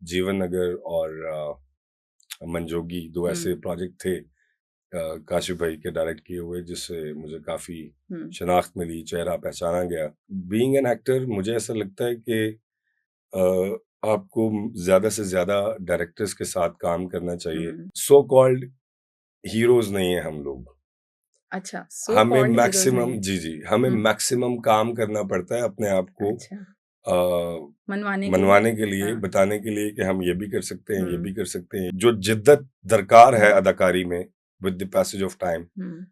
जीवन नगर और मंजोगी दो ऐसे प्रोजेक्ट थे काशिफ भाई के डायरेक्ट किए हुए, जिससे मुझे काफ़ी शनाख्त मिली, चेहरा पहचाना गया। बीइंग एन एक्टर मुझे ऐसा लगता है कि आपको ज़्यादा से ज़्यादा डायरेक्टर्स के साथ काम करना चाहिए। सो कॉल्ड हीरोज़ नहीं हैं हम लोग। अच्छा, सो हमें कॉल्ड हीरोज़ नहीं मैक्सिमम हैं। हमें हुँ, मैक्सिमम काम करना पड़ता है अपने आप को अच्छा, अ, मनवाने के लिए? मनवाने के लिए, हाँ, बताने के लिए कि हम ये भी कर सकते हैं, ये हुँ, भी कर सकते हैं। जो जिद्दत दरकार है हुँ, अदाकारी में with the passage of time हुँ,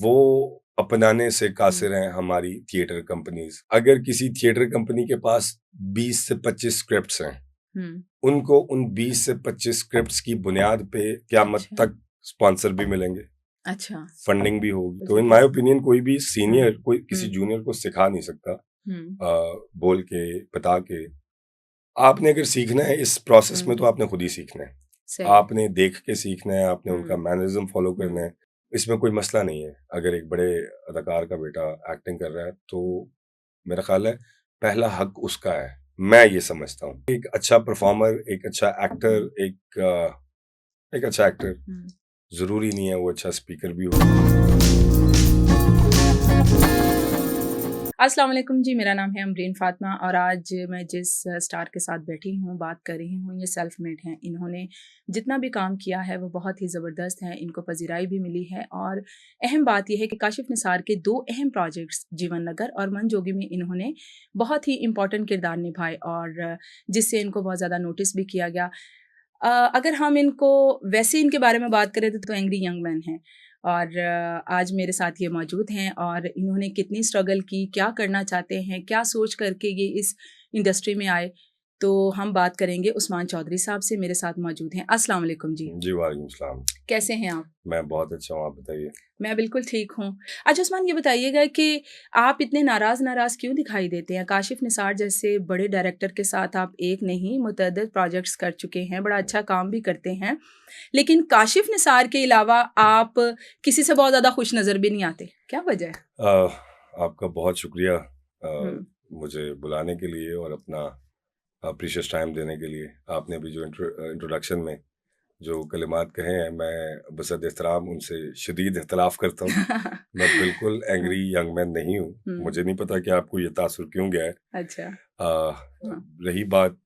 वो अपनाने से हुँ, कासिर हैं हमारी थिएटर कंपनीज़। अगर किसी थिएटर कंपनी के पास 20 से 25 स्क्रिप्ट्स हैं, हुँ, उनको उन 20 से 25 स्क्रिप्ट्स की बुनियाद पे क़यामत अच्छा, तक स्पॉन्सर भी मिलेंगे। अच्छा, फंडिंग भी होगी। तो इन बिल्कुल। माय ओपिनियन कोई भी हुँ, सीनियर कोई किसी हुँ, जूनियर को सिखा नहीं सकता हुँ, बोल के, बता के। आपने अगर सीखना है इस प्रोसेस हुँ, में तो आपने खुद ही सीखना है। सही है। आपने देख के सीखना है, आपने उनका हुँ, मैनरिज़्म फ़ॉलो करना हुँ, है। इसमें कोई मसला नहीं है। अगर एक बड़े अदाकार का बेटा एक्टिंग कर रहा है तो मेरा ख़्याल है पहला हक उसका है। मैं ये समझता हूँ। एक अच्छा परफ़ॉर्मर, हुँ, एक अच्छा एक्टर हुँ। ज़रूरी नहीं है वो अच्छा स्पीकर भी हो। अस्सलाम वालेकुम जी, मेरा नाम है अमरीन फ़ातिमा और आज मैं जिस स्टार के साथ बैठी हूँ, बात कर रही हूँ, ये सेल्फ मेड हैं। इन्होंने जितना भी काम किया है, वो बहुत ही ज़बरदस्त है, इनको पज़ीराई भी मिली है और अहम बात ये है कि काशिफ़ निसार के 2 अहम प्रोजेक्ट्स जीवन नगर और मनजोगी में इन्होंने बहुत ही इम्पोर्टेंट किरदार निभाए और जिससे इनको बहुत ज़्यादा नोटिस भी किया गया। अगर हम इनको वैसे इनके बारे में बात करें तो एंग्री यंग मैन हैं और आज मेरे साथ ये मौजूद हैं और इन्होंने कितनी स्ट्रगल की, क्या करना चाहते हैं, क्या सोच करके ये इस इंडस्ट्री में आए, तो हम बात करेंगे उस्मान चौधरी साहब से मेरे साथ मौजूद हैं। अस्सलाम वालेकुम जी, जी, वालेकुम सलाम। कैसे हैं आप? मैं बहुत अच्छा हूँ, आप बताइए? मैं बिल्कुल ठीक हूँ। अच्छा उस्मान ये बताइएगा कि आप इतने नाराज़-नाराज़ क्यों दिखाई देते हैं? काशिफ़ निसार जैसे बड़े डायरेक्टर के साथ आप एक नहीं मुतअद्दिद प्रोजेक्ट्स कर चुके हैं, बड़ा अच्छा काम भी करते हैं। लेकिन काशिफ़ निसार के अलावा आप किसी से बहुत ज़्यादा खुश नज़र भी नहीं आते, क्या वजह है? आपका बहुत शुक्रिया हुँ, मुझे बुलाने के लिए और अपना प्रीशियस टाइम देने के लिए। आपने अभी जो इंट्रोडक्शन में जो कलिमात कहे हैं, मैं बसद एहतराम उनसे शदीद इख्तिलाफ़ करता हूँ। मैं बिल्कुल हाँ, एंग्री यंग मैन नहीं हूँ। हुँ, मुझे नहीं पता कि आपको ये तासुर क्यों गया है। अच्छा, अ, हाँ, रही बात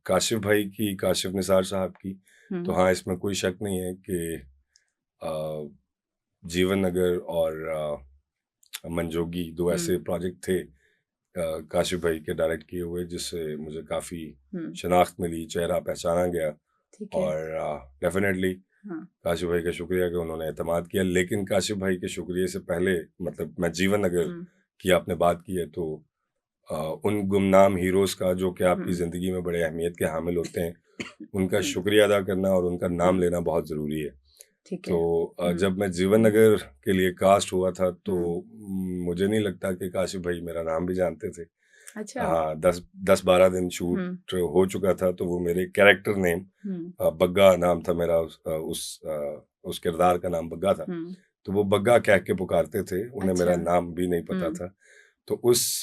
काशिफ़ भाई की, काशिफ़ निसार साहब की, तो हुँ, हाँ, इसमें कोई शक नहीं है कि अ, जीवन नगर और मंजोगी 2 हुँ, ऐसे प्रोजेक्ट थे काशिफ़ भाई के डायरेक्ट किए हुए, जिससे मुझे काफ़ी हुँ, शनाख्त मिली, चेहरा पहचाना गया ठीक है, और डेफ़िनेटली हाँ, काशिफ़ भाई का शुक्रिया कि उन्होंने एतमाद किया। लेकिन काशिफ़ भाई के शुक्रिया से पहले मतलब मैं जीवन अगर हुँ, की आपने बात की है तो अ, उन गुमनाम हीरोज़ का जो कि आपकी हुँ, ज़िंदगी में बड़े अहमियत के हामिल होते हैं, उनका हुँ, शुक्रिया अदा करना और उनका नाम हुँ, लेना बहुत ज़रूरी है। ठीक तो है, हुँ, जब मैं जीवन नगर के लिए कास्ट हुआ था तो हुँ, मुझे नहीं लगता कि काशिफ़ भाई मेरा नाम भी जानते थे। अच्छा, हाँ, 10-12 दिन हुँ, शूट हो चुका था तो वो मेरे कैरेक्टर नेम हुँ, बग्गा नाम था मेरा उस किरदार का नाम बग्गा था। हुँ, तो वो बग्गा कह के पुकारते थे, उन्हें अच्छा, मेरा नाम भी नहीं पता हुँ, था। तो उस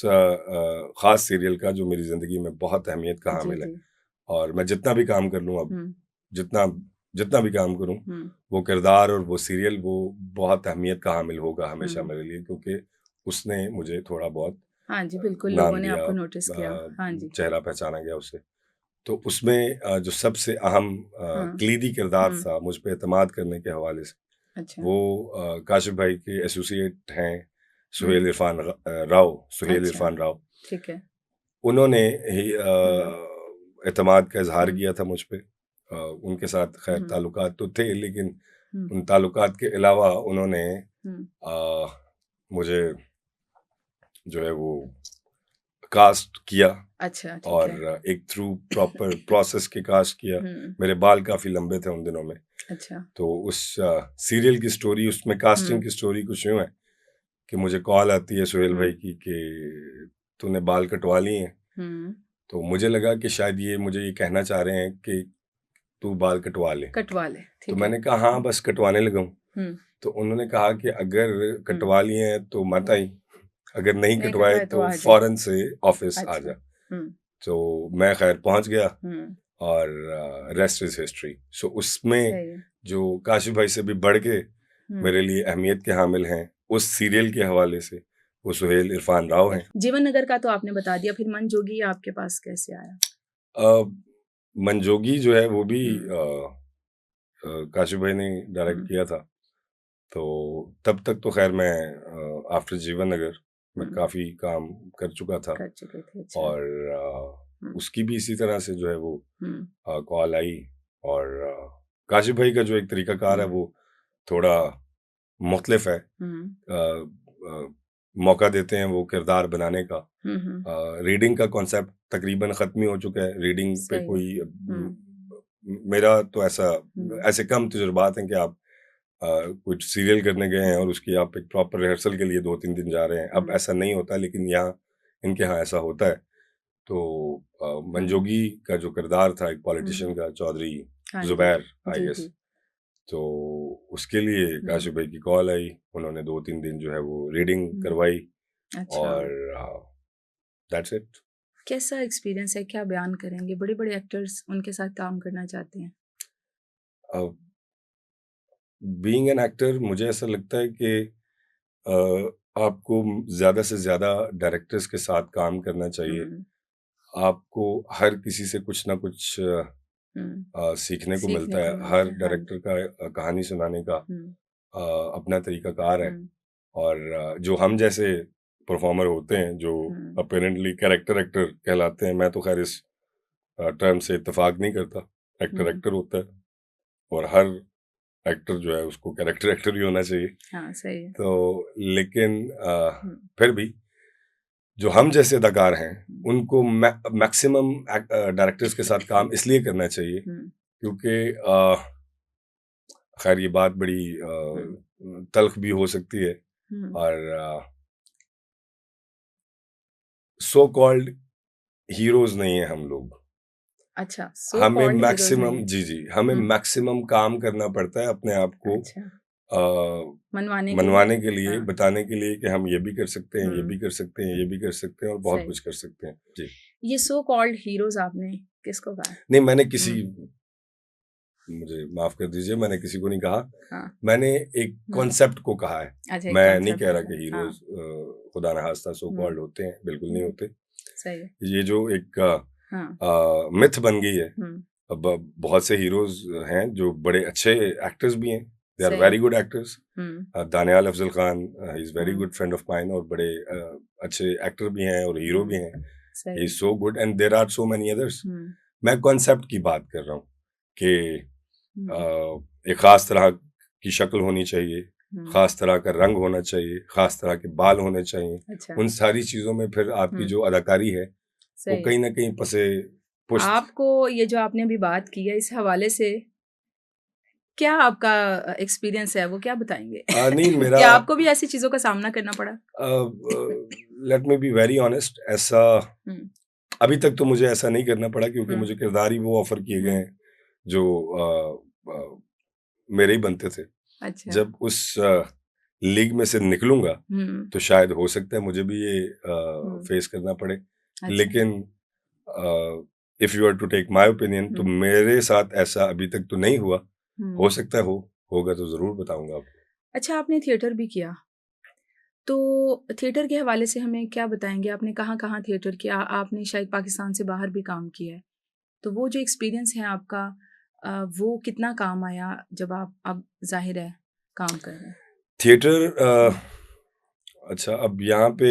ख़ास सीरियल का जो मेरी ज़िंदगी में बहुत अहमियत का जी, हामिल है जी, और मैं जितना भी काम कर लूँ अब, हुँ, जितना जितना भी काम करूँ, हुँ, वो किरदार और वो सीरियल वो बहुत अहमियत का हामिल होगा हमेशा हुँ, मेरे लिए क्योंकि उसने मुझे थोड़ा बहुत हाँ जी, बिल्कुल लोगों नाम ने दिया आपको नोटिस किया, हाँ जी, चेहरा पहचाना गया उससे। तो उसमें जो सबसे अहम हाँ, कलीदी किरदार हुँ, था मुझ पे एतमाद करने के हवाले से, अच्छा, वो काशिफ़ भाई के एसोसिएट हैं हुँ, सुहेल अच्छा, इरफ़ान राव। ठीक है, उन्होंने ही हुँ, एतमाद का इज़हार हुँ, किया था मुझ पे। उनके साथ ख़ैर हुँ, ताल्लुकात तो थे लेकिन हुँ, उन ताल्लुकात के अलावा उन्होंने हुँ, अ, मुझे जो है वो कास्ट किया अच्छा, ठीक है, और एक थ्रू प्रॉपर प्रोसेस के कास्ट किया। हुँ, मेरे बाल काफ़ी लंबे थे उन दिनों में। अच्छा, तो उस सीरियल की स्टोरी उसमें कास्टिंग हुँ, की स्टोरी कुछ यूँ है कि मुझे कॉल आती है सुहेल हुँ, भाई की कि तूने बाल कटवा लिए हैं। हुँ, तो मुझे लगा कि शायद ये मुझे ये कहना चाह रहे हैं कि तू बाल कटवा ले। कटवा ले, तो ठीक है, मैंने कहा हाँ, बस कटवाने लगा हूँ। हुँ, तो उन्होंने कहा कि अगर हुँ, कटवा लिए हैं तो मत आई, अगर नहीं नहीं कटवाए कटवाए तो तो आ जा, फ़ौरन से ऑफ़िस आ अच्छा, जा। हुँ, तो मैं ख़ैर पहुँच गया हुँ, और रेस्ट इज हिस्ट्री। सो उसमें जो काशिफ भाई से भी बढ़ के मेरे लिए अहमियत के हामिल हैं उस सीरियल के हवाले से, वो सुहेल इरफान राव हैं। जीवन नगर का तो आपने बता दिया, फिर मन जोगी आपके पास कैसे आया? मनजोगी जो है वो भी काशिफ भाई ने डायरेक्ट किया था, तो तब तक तो खैर मैं आफ्टर जीवन नगर में काफ़ी काम कर चुका था। कर चुके थे, अच्छा। और उसकी भी इसी तरह से जो है वो कॉल आई, और काशिफ भाई का जो एक तरीकाकार है वो थोड़ा मुख्तलिफ है। मौका देते हैं वो किरदार बनाने का। रीडिंग का कॉन्सेप्ट तकरीबन ख़त्म ही हो चुका है। रीडिंग पे कोई मेरा तो ऐसे कम तजुर्बात हैं कि आप कुछ सीरियल करने गए हैं और उसकी आप एक प्रॉपर रिहर्सल के लिए 2-3 दिन जा रहे हैं। अब ऐसा नहीं होता, लेकिन यहाँ इनके यहाँ ऐसा होता है। तो मनजोगी का जो किरदार था एक पॉलिटिशियन का, चौधरी ज़ुबैर आई गेस, तो उसके लिए काशिफ भाई की कॉल आई। उन्होंने 2-3 दिन जो है वो रीडिंग करवाई। अच्छा। और दैट्स इट। कैसा एक्सपीरियंस है, क्या बयान करेंगे? बड़े-बड़े एक्टर्स उनके साथ काम करना चाहते हैं। बीइंग एन एक्टर मुझे ऐसा लगता है कि आपको ज़्यादा से ज़्यादा डायरेक्टर्स के साथ काम करना चाहिए। आपको हर किसी से कुछ ना कुछ सीखने को मिलता है। हर डायरेक्टर का कहानी सुनाने का अपना तरीकाकार है। और जो हम जैसे परफॉर्मर होते हैं, जो अपेरेंटली कैरेक्टर एक्टर कहलाते हैं, मैं तो खैर इस टर्म से इत्तेफाक नहीं करता। एक्टर एक्टर होता है और हर एक्टर जो है उसको कैरेक्टर एक्टर ही होना चाहिए। हाँ, सही है। तो लेकिन फिर भी जो हम जैसे अदाकार हैं उनको मैक्सिमम डायरेक्टर्स के साथ काम इसलिए करना चाहिए क्योंकि खैर ये बात बड़ी तल्ख भी हो सकती है, और सो कॉल्ड हीरोज नहीं है हम लोग। अच्छा, हमें मैक्सिमम हमें मैक्सिमम काम करना पड़ता है अपने आप को मनवाने के लिए, बताने के लिए कि हम ये भी कर सकते हैं, ये भी कर सकते हैं, ये भी कर सकते हैं और बहुत कुछ कर सकते हैं। जी, ये सो कॉल्ड हीरोज आपने किसको कहा? नहीं, मैंने किसी, मुझे माफ कर दीजिए, मैंने किसी को नहीं कहा। मैंने एक कॉन्सेप्ट को कहा है। अच्छा, मैं नहीं कह रहा कि हीरोज खुदा न खास्ता सो कॉल्ड होते हैं, बिल्कुल नहीं होते। सही है। ये जो एक मिथ बन गई है। अब बहुत से हीरोज हैं जो बड़े अच्छे एक्टर्स भी हैं, they are very good actors. Daniyal Afzal Khan he is very good friend of mine, और बड़े अच्छे एक्टर भी हैं और हीरो भी हैं। He is so good and there are so many others. मैं कॉन्सेप्ट की बात कर रहा हूँ कि एक खास तरह की शक्ल होनी चाहिए, खास तरह का रंग होना चाहिए, खास तरह के बाल होने चाहिए। अच्छा। उन सारी चीजों में फिर आपकी जो अदाकारी है वो कहीं ना कहीं पसे पुष्ट। आपको ये जो आपने अभी बात की है, इस हवाले से क्या आपका एक्सपीरियंस है, वो क्या बताएंगे? नहीं, मेरा क्या आपको भी ऐसी चीजों का सामना करना पड़ा? Let me be very honest, ऐसा अभी तक तो मुझे ऐसा नहीं करना पड़ा क्योंकि मुझे किरदार ही वो ऑफर किए गए हैं जो मेरे ही बनते थे। अच्छा। जब उस लीग में से निकलूंगा तो शायद हो सकता है मुझे भी ये फेस करना पड़े। अच्छा। लेकिन if you are to take my opinion, तो मेरे साथ ऐसा अभी तक तो नहीं हुआ। हो सकता है होगा तो जरूर बताऊंगा आपको। अच्छा, आपने थिएटर भी किया, तो थिएटर के हवाले से हमें क्या बताएंगे? आपने कहाँ थिएटर किया? आपने शायद पाकिस्तान से बाहर भी काम किया है, तो वो जो एक्सपीरियंस है आपका, वो कितना काम आया जब आप अब जाहिर है काम कर रहे हैं? थिएटर, अच्छा, अब यहाँ पे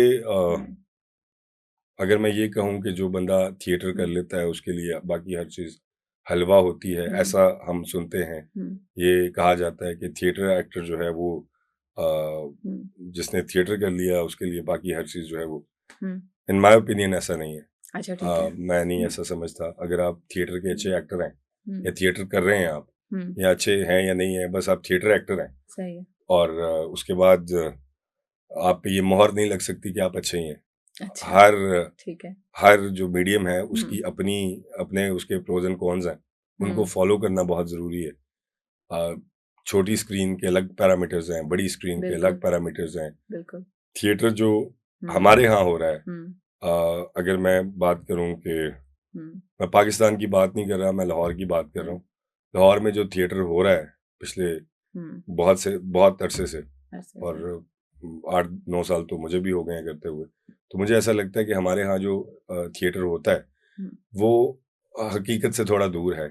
अगर मैं ये कहूँ कि जो बंदा थिएटर कर लेता है उसके लिए बाकी हर चीज़ हलवा होती है, ऐसा हम सुनते हैं। ये कहा जाता है कि थिएटर एक्टर जो है वो जिसने थिएटर कर लिया उसके लिए बाकी हर चीज़ जो है वो, इन माय ओपिनियन ऐसा नहीं है। अच्छा, ठीक है। मैं नहीं ऐसा समझता। अगर आप थिएटर के अच्छे एक्टर हैं या थिएटर कर रहे हैं आप, या अच्छे हैं या नहीं है, बस आप थिएटर एक्टर हैं, सही है। और उसके बाद आप पे ये मोहर नहीं लग सकती कि आप अच्छे ही हैं। अच्छा, ठीक है। हर जो मीडियम है उसकी अपने उसके प्रोज एंड कॉन्स हैं, उनको फॉलो करना बहुत ज़रूरी है। छोटी स्क्रीन के अलग पैरामीटर्स हैं, बड़ी स्क्रीन के अलग पैरामीटर्स हैं। बिल्कुल। थिएटर जो हमारे यहाँ हो रहा है, अगर मैं बात करूँ कि मैं पाकिस्तान की बात नहीं कर रहा, मैं लाहौर की बात कर रहा हूँ। लाहौर में जो थिएटर हो रहा है पिछले बहुत अरसे से, और 8-9 साल तो मुझे भी हो गए हैं करते हुए, तो मुझे ऐसा लगता है कि हमारे यहाँ जो थिएटर होता है वो हकीकत से थोड़ा दूर है।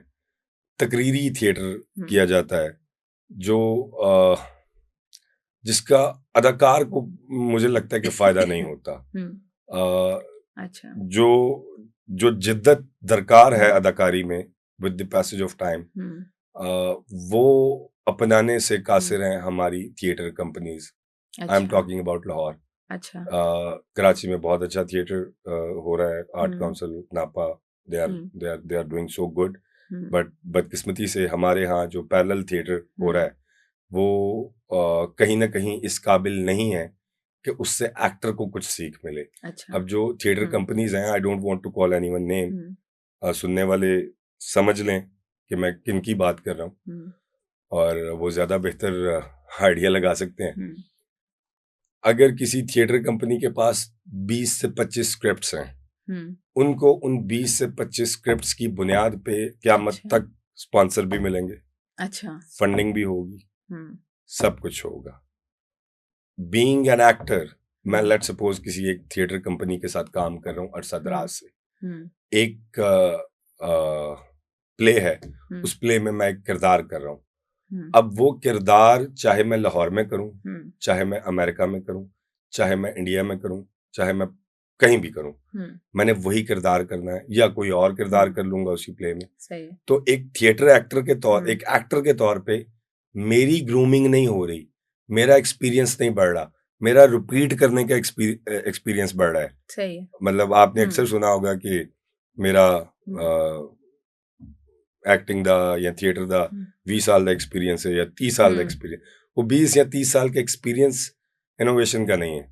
तकरीरी थिएटर किया जाता है जो जिसका अदाकार को मुझे लगता है कि फायदा नहीं होता। अच्छा। जो जो जिद्दत दरकार है अदाकारी में with the passage of time, वो अपनाने से कासिर हैं हमारी theatre companies. I am talking about Lahore. अच्छा। कराची में बहुत अच्छा थिएटर हो रहा है, Art Council NAPA, they are doing so good. But बदकिस्मती से हमारे यहाँ जो पैरेलल थिएटर हो रहा है वो कहीं ना कहीं इस काबिल नहीं है कि उससे एक्टर को कुछ सीख मिले। अच्छा। अब जो थिएटर कंपनीज हैं, I don't want to call anyone name, सुनने वाले समझ लें कि मैं किन की बात कर रहा हूँ, और वो ज्यादा बेहतर आइडिया लगा सकते हैं। अगर किसी थिएटर कंपनी के पास 20 से 25 स्क्रिप्ट्स हैं, उनको उन 20 से 25 स्क्रिप्ट्स की बुनियाद पे क़यामत तक स्पॉन्सर भी मिलेंगे, अच्छा, फंडिंग भी होगी, सब कुछ होगा। बीइंग एन एक्टर, मैं लेट सपोज किसी एक थिएटर कंपनी के साथ काम कर रहा हूँ अरसा दराज से, एक प्ले है, उस प्ले में मैं एक किरदार कर रहा हूँ। अब वो किरदार चाहे मैं लाहौर में करूँ, चाहे मैं अमेरिका में करूँ, चाहे मैं इंडिया में करूँ, चाहे मैं कहीं भी करूँ, मैंने वही किरदार करना है, या कोई और किरदार कर लूंगा उसी प्ले में। सही। तो एक थिएटर एक्टर के तौर, एक एक्टर के तौर पे मेरी ग्रूमिंग नहीं हो रही, मेरा एक्सपीरियंस नहीं बढ़ रहा, मेरा रिपीट करने का एक्सपीरियंस बढ़ रहा है। सही है। मतलब आपने अक्सर सुना होगा कि मेरा एक्टिंग दा या थिएटर दा 20 साल का एक्सपीरियंस है या 30 साल का एक्सपीरियंस। वो 20 या 30 साल का एक्सपीरियंस इनोवेशन का नहीं है,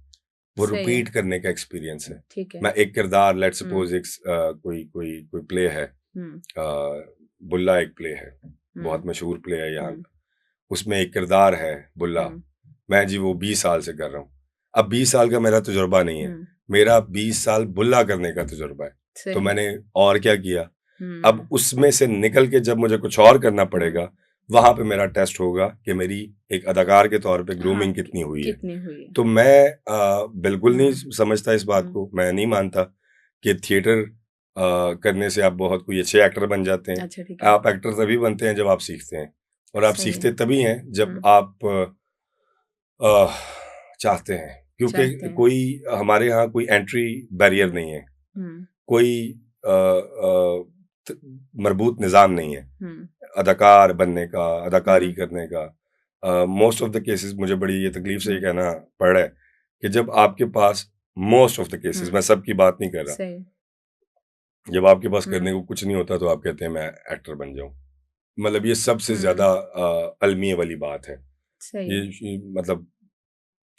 वो रिपीट करने का एक्सपीरियंस है। ठीक है। मैं एक किरदार, लेट सपोज एक कोई प्ले है, बुल्ला एक प्ले है, बहुत मशहूर प्ले है यहाँ का, उसमें एक किरदार है बुल्ला, मैं जी वो 20 साल से कर रहा हूँ। अब 20 साल का मेरा तजुर्बा नहीं है, मेरा 20 साल बुल्ला करने का तजुर्बा है। तो मैंने और क्या किया, अब उसमें से निकल के जब मुझे कुछ और करना पड़ेगा, वहां पे मेरा टेस्ट होगा कि मेरी एक अदाकार के तौर पे ग्रूमिंग कितनी हुई है। तो मैं बिल्कुल नहीं समझता इस बात को, मैं नहीं मानता कि थिएटर करने से आप बहुत कोई अच्छे एक्टर बन जाते हैं। अच्छा, आप एक्टर तभी बनते हैं जब आप सीखते हैं, और आप सीखते तभी हैं जब आप चाहते हैं, क्योंकि कोई हमारे यहाँ कोई एंट्री बैरियर नहीं है, कोई मरबूत निज़ाम नहीं है अदाकार बनने का, अदाकारी करने का। मोस्ट ऑफ द केसेस, मुझे बड़ी ये तकलीफ से ये कहना पड़ रहा है कि जब आपके पास, मोस्ट ऑफ द केसेस, मैं सबकी बात नहीं कर रहा, जब आपके पास करने को कुछ नहीं होता तो आप कहते हैं मैं एक्टर बन जाऊं। मतलब ये सबसे ज्यादा अलमिया वाली बात है। ये मतलब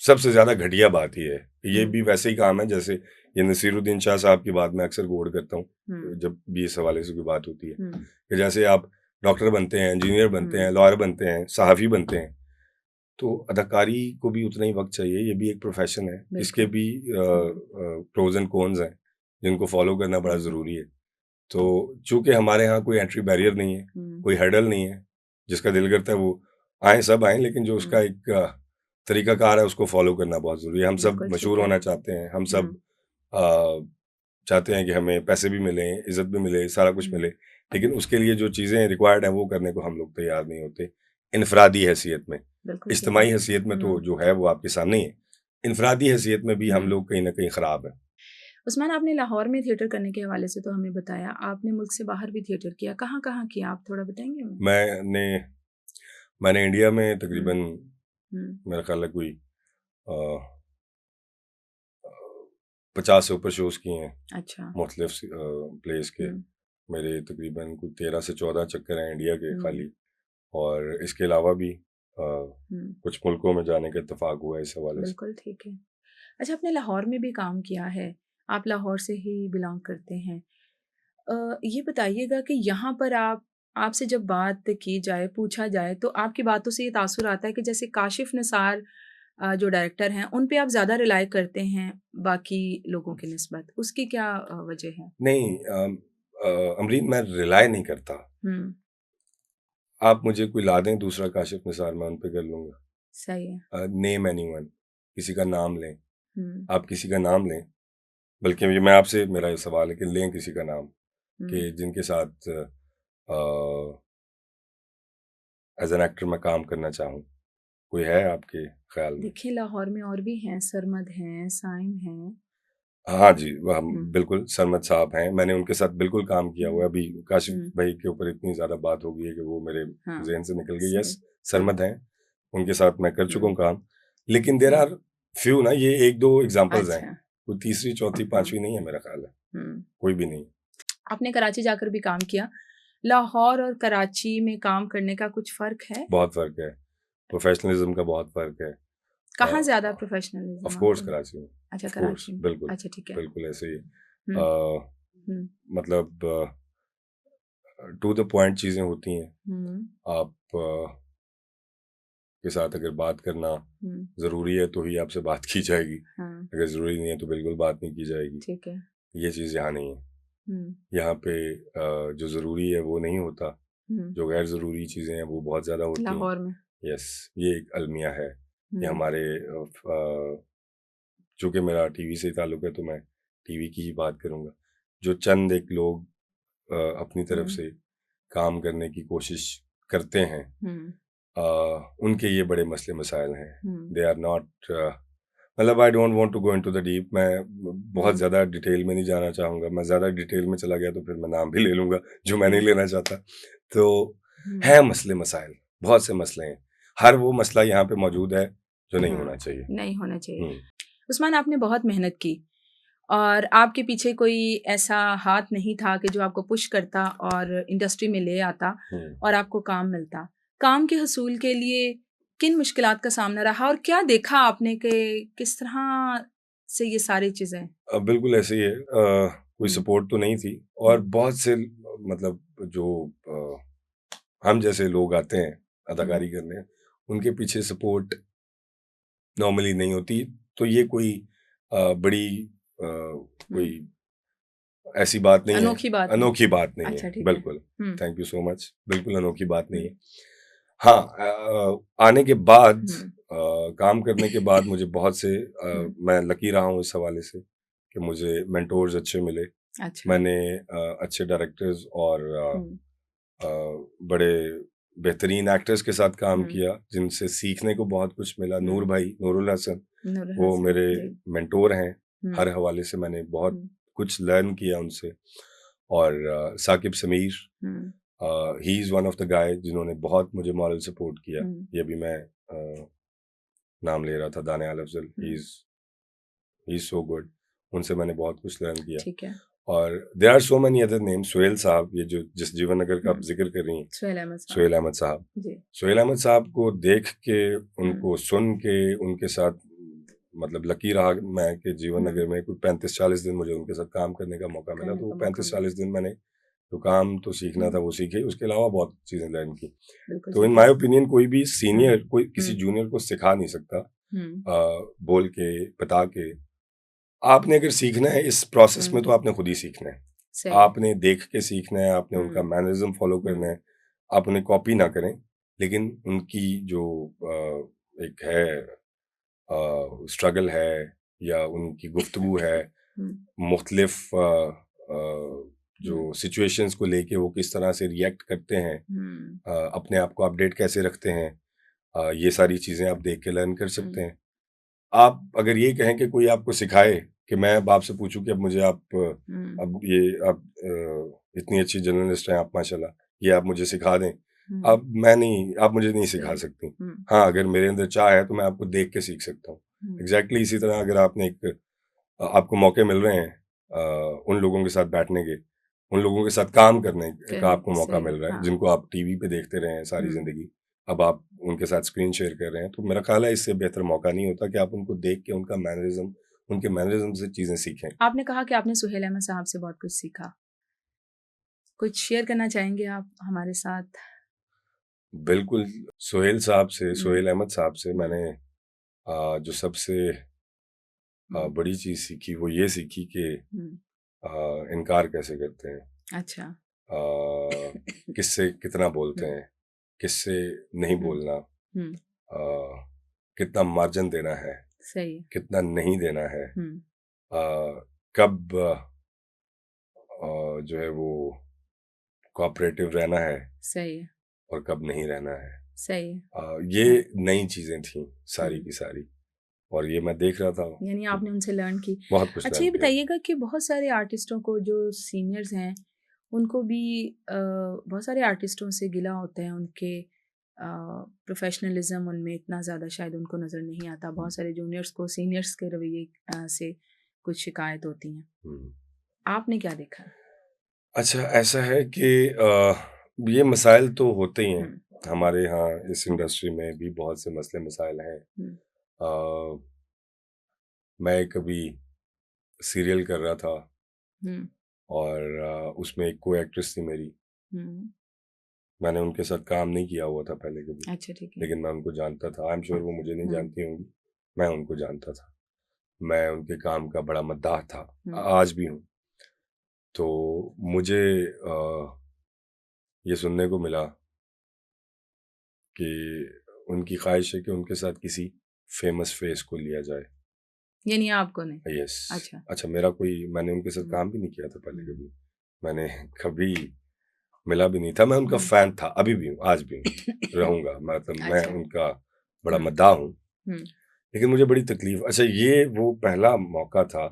सबसे ज्यादा घटिया बात ही है। ये भी वैसे ही काम है जैसे ये नसीरुद्दीन शाह साहब की बात मैं अक्सर गौर करता हूँ जब भी इस हवाले से कोई बात होती है, कि जैसे आप डॉक्टर बनते हैं, इंजीनियर बनते हैं, लॉयर बनते हैं, सहाफ़ी बनते हैं, तो अदाकारी को भी उतना ही वक्त चाहिए। ये भी एक प्रोफेशन है, इसके भी प्रोज एंड कॉन्स हैं जिनको फॉलो करना बड़ा ज़रूरी है। तो चूंकि हमारे यहाँ कोई एंट्री बैरियर नहीं है, कोई हर्डल नहीं है, जिसका दिल करता है वो आए, सब आए, लेकिन जो उसका एक तरीकाकार है उसको फॉलो करना बहुत ज़रूरी है। हम सब मशहूर होना चाहते हैं, हम सब चाहते हैं कि हमें पैसे भी मिलें, इज्जत भी मिले, सारा कुछ मिले, लेकिन उसके लिए जो चीज़ें रिक्वायर्ड हैं वो करने को हम लोग तैयार नहीं होते। इनफरादी हैसियत में, इज्तिमाई हैसियत में तो जो है वो आपके सामने ही है, इनफरादी हैसियत में भी हम लोग कहीं ना कहीं ख़राब हैं। उस्मान, आपने लाहौर में थिएटर करने के हवाले से तो हमें बताया, आपने मुल्क से बाहर भी थिएटर किया, कहाँ कहाँ किया, आप थोड़ा बताएंगे हमें? मैंने इंडिया में तकरीबन मेरा ख्याल है कोई 50 से ऊपर शोज किए हैं। अच्छा। मुख्तलिफ प्लेस के मेरे तकरीबन कोई 13 से 14 चक्कर हैं इंडिया के खाली, और इसके अलावा भी कुछ मुल्कों में जाने का इत्तेफाक हुआ है इस हवाले से। बिल्कुल ठीक है। अच्छा, आपने लाहौर में भी काम किया है, आप लाहौर से ही बिलोंग करते हैं। ये बताइएगा कि यहाँ पर आपसे जब बात की जाए, पूछा जाए, तो आपकी बातों से ये तासुर आता है कि जैसे काशिफ निसार जो डायरेक्टर हैं, उन पे आप ज़्यादा रिलाय करते हैं बाकी लोगों की निस्बत, उसकी क्या वजह है? नहीं, अमरीन मैं रिलाय नहीं करता। हम्म, आप मुझे कोई ला दें दूसरा काशिफ निसार, मैं उन पे कर लूंगा। सही है। नेम एनीवन, किसी का नाम लें, हम्म, आप किसी का नाम लें, बल्कि मैं आपसे, मेरा ये सवाल है कि लें किसी का नाम हम्म। कि जिनके साथ एज एन एक्टर मैं काम करना चाहूँ। कोई है आपके ख्याल में? देखिए लाहौर में और भी हैं, सरमद हैं, साइम हैं। हाँ जी, वह हम हम्म, बिल्कुल सरमद साहब हैं, मैंने उनके साथ बिल्कुल काम किया हुआ है। हम्म, अभी काशिफ हम्म, भाई के ऊपर इतनी ज़्यादा बात हो गई है कि वो मेरे हाँ, ज़हन से निकल गई। सही। यस, हाँ। सरमद हैं, उनके साथ मैं कर चुका हम्म, हूँ काम। लेकिन देयर हम्म, आर फ्यू ना, ये 1-2 एग्ज़ाम्पल्स हैं। अच्छा। कोई तीसरी, चौथी, हाँ। पाँचवीं नहीं है मेरा ख्याल है, हम्म। कोई भी नहीं। आपने कराची जाकर भी काम किया। लाहौर और कराची में काम करने का कुछ फ़र्क है? बहुत फ़र्क है, प्रोफ़ेशनलिज़्म का बहुत फ़र्क है। कहाँ ज़्यादा ऑफ़ प्रोफ़ेशनलिज़्म कोर्स आपको लगा? कराची में, अच्छा, ऑफ़ कोर्स, कराची में। बिल्कुल, अच्छा, ठीक है। बिल्कुल ऐसे ही। हुँ, हुँ, मतलब टू द पॉइंट चीज़ें होती हैं। हुँ, आप के साथ अगर बात करना हुँ, ज़रूरी है तो ही आपसे बात की जाएगी, हाँ, अगर ज़रूरी नहीं है तो बिल्कुल बात नहीं की जाएगी। ठीक है। ये चीज़ यहाँ नहीं है। हुँ, यहाँ पे जो ज़रूरी है वो नहीं होता, हुँ, जो गैर ज़रूरी चीज़ें हैं वो बहुत ज़्यादा होती हैं। लाहौर में। यस, ये एक अलमिया है। ये हुँ, हमारे चूँकि मेरा टीवी से ताल्लुक है तो मैं टीवी की ही बात करूँगा। जो चंद एक लोग अपनी तरफ हुँ, से काम करने की कोशिश करते हैं, हुँ, अ, उनके ये बड़े मसले मसाइल हैं। हुँ, दे आर नॉट, मतलब I don't want to go into the deep. मैं बहुत हुँ, ज़्यादा डिटेल में नहीं जाना चाहूँगा। मैं ज़्यादा डिटेल में चला गया तो फिर मैं नाम भी ले लूँगा जो मैं नहीं हुँ, लेना चाहता। तो हुँ, हैं मसले मसाइल, बहुत से मसले हैं। हर वो मसला यहाँ पे मौजूद है जो नहीं होना हाँ, चाहिए। नहीं होना चाहिए। हुँ, उस्मान, आपने बहुत मेहनत की और आपके पीछे कोई ऐसा हाथ नहीं था कि जो आपको पुश करता और इंडस्ट्री में ले आता हुँ। और आपको काम मिलता। काम के हसूल के लिए किन मुश्किलात का सामना रहा और क्या देखा आपने कि किस तरह से ये सारी चीज़ें? बिल्कुल ऐसे ही है। कोई हुँ, सपोर्ट तो नहीं थी और हुँ, बहुत से मतलब जो हम जैसे लोग आते हैं हुँ, अदाकारी करने, उनके पीछे सपोर्ट नॉर्मली नहीं होती। तो ये कोई बड़ी हुँ। कोई ऐसी बात नहीं है, अनोखी बात नहीं। अनोखी बात नहीं है, अच्छा, ठीक है। बिल्कुल। हुँ, थैंक यू सो मच। बिल्कुल अनोखी बात नहीं हुँ, है। हाँ, आने के बाद हुँ, काम करने के बाद मुझे बहुत से हुँ, मैं लकी रहा हूँ इस हवाले से कि मुझे मेंटोर्स अच्छे मिले। अच्छा। मैंने अच्छे डायरेक्टर्स और हुँ, बड़े बेहतरीन एक्टर्स के साथ काम हुँ, किया, जिनसे सीखने को बहुत कुछ मिला। नूर हुँ, भाई, नूरुल हसन, नूर वो हसन, मेरे जी। मेंटोर हैं। हुँ, हर हवाले से मैंने बहुत हुँ, कुछ लर्न किया उनसे। और साकिब समीर, हुँ, he is one of the guy जिन्होंने बहुत मुझे मॉरल सपोर्ट किया। हुँ, ये भी मैं नाम ले रहा था, दानियाल अफ़ज़ल, हुँ, ही इज़ सो गुड। उनसे मैंने बहुत कुछ लर्न किया। ठीक है। और there are so many other names. Suhail साहब, ये जो जिस जीवन नगर का आप हुँ, ज़िक्र कर रही हैं, सुहेल अहमद साहब। सुहेल अहमद साहब। जी। सुहेल अहमद साहब को देख के, हुँ, उनको सुन के, उनके साथ मतलब लकी रहा मैं कि जीवन हुँ, नगर में कोई 35-40 दिन मुझे उनके साथ काम करने का मौका मिला। करने तो वो का मौका मिला। 35-40 दिन मैंने जो काम तो सीखना हुँ, था वो सीखे, उसके अलावा बहुत चीज़ें लर्न की। बिल्कुल तो इन ठीक है। माय ओपिनियन कोई भी हुँ, सीनियर कोई किसी हुँ, जूनियर को सिखा नहीं सकता हुँ, बोल के, बता के। आपने अगर सीखना है इस प्रोसेस में हुँ, तो आपने खुद ही सीखना है। सही है। आपने देख के सीखना है, आपने उनका हुँ, मैनरिज़्म फ़ॉलो करना हुँ, है। आप उन्हें कॉपी ना करें, लेकिन उनकी जो एक है स्ट्रगल है या उनकी गुफ्तगू है, हुँ, मुख्तलिफ़ हुँ, जो सिचुएशंस को लेके वो किस तरह से रिएक्ट करते हैं, हुँ, अपने आप को अपडेट कैसे रखते हैं, ये सारी चीज़ें आप देख के लर्न कर सकते हुँ, हैं। आप अगर ये कहें कि कोई आपको सिखाए, कि मैं अब आपसे पूछूँ कि अब मुझे आप हुँ, अब ये आप इतनी अच्छी जर्नलिस्ट हैं आप माशाल्लाह, ये आप मुझे सिखा दें। हुँ, अब मैं नहीं, आप मुझे नहीं सिखा सही। सकती। हुँ, हाँ, अगर मेरे अंदर चाह है तो मैं आपको देख के सीख सकता हूँ। हुँ, एग्ज़ैक्टली इसी तरह अगर आपने एक आपको मौके मिल रहे हैं उन लोगों के साथ बैठने के, उन लोगों के साथ काम करने का कहने आपको की मौका सही, मिल रहा है, हाँ। जिनको आप टीवी पे देखते रहे हैं सारी हुँ, ज़िंदगी। अब आप उनके साथ स्क्रीन शेयर कर रहे हैं, तो मेरा ख़्याल है इससे बेहतर मौका नहीं होता कि आप उनको देख के उनके मैनरिज़्म से चीज़ें सीखें। आपने कहा कि आपने सुहेल अहमद साहब से बहुत कुछ सीखा। कुछ शेयर करना चाहेंगे आप हमारे साथ? बिल्कुल, हुँ, सुहेल अहमद साहब से हुँ, मैंने जो सबसे हुँ, बड़ी चीज़ सीखी वो ये सीखी कि हुँ, इनकार कैसे करते हैं। अच्छा। किससे कितना बोलते हुँ, हैं, किससे नहीं हुँ, बोलना, हुँ, कितना मार्जिन देना है, सही है। कितना नहीं देना है, हुँ, कब जो है वो कोऑपरेटिव रहना है सही है, और कब नहीं रहना है। सही है। ये हाँ, नई चीज़ें थीं सारी हुँ, की सारी, और ये मैं देख रहा था, यानी आपने उनसे लर्न की। बहुत कुछ अच्छा लर्न ये किया। बताइएगा कि बहुत सारे आर्टिस्टों को जो सीनियर्स हैं, उनको भी बहुत सारे आर्टिस्टों से गिला होता है, उनके प्रोफ़ेशनलिज़्म उनमें इतना ज़्यादा शायद उनको नज़र नहीं आता। बहुत सारे जूनियर्स को सीनियर्स के रवैये से कुछ शिकायत होती हैं। हुँ। आपने क्या देखा? अच्छा, ऐसा है कि ये मसाइल तो होते ही हैं। हुँ, हमारे यहाँ इस इंडस्ट्री में भी बहुत से मसले मसाइल हैं। हुँ, अ, मैं कभी सीरियल कर रहा था, हुँ, और उसमें एक को एक्ट्रेस थी मेरी। हुँ। मैंने उनके साथ काम नहीं किया हुआ था पहले कभी, अच्छा ठीक है। लेकिन मैं उनको जानता था। आई एम श्योर वो मुझे नहीं हुँ, जानती होंगी, मैं उनको जानता था। मैं उनके काम का बड़ा मद्दाह था, हुँ, आज भी हूँ। तो मुझे ये सुनने को मिला कि उनकी ख़्वाहिश है कि उनके साथ किसी फ़ेमस फ़ेस को लिया जाए। यानी आपको नहीं? यस। अच्छा। अच्छा, मैंने उनके साथ हुँ, काम भी नहीं किया था पहले हुँ, कभी। मैंने कभी मिला भी नहीं था। मैं उनका हुँ। फ़ैन था, अभी भी हूँ, आज भी हूँ, रहूँगा। मतलब मैं अच्छा। उनका बड़ा हुँ, मद्दाह हूँ। हुँ, लेकिन मुझे बड़ी तकलीफ़, अच्छा, ये वो पहला मौका था।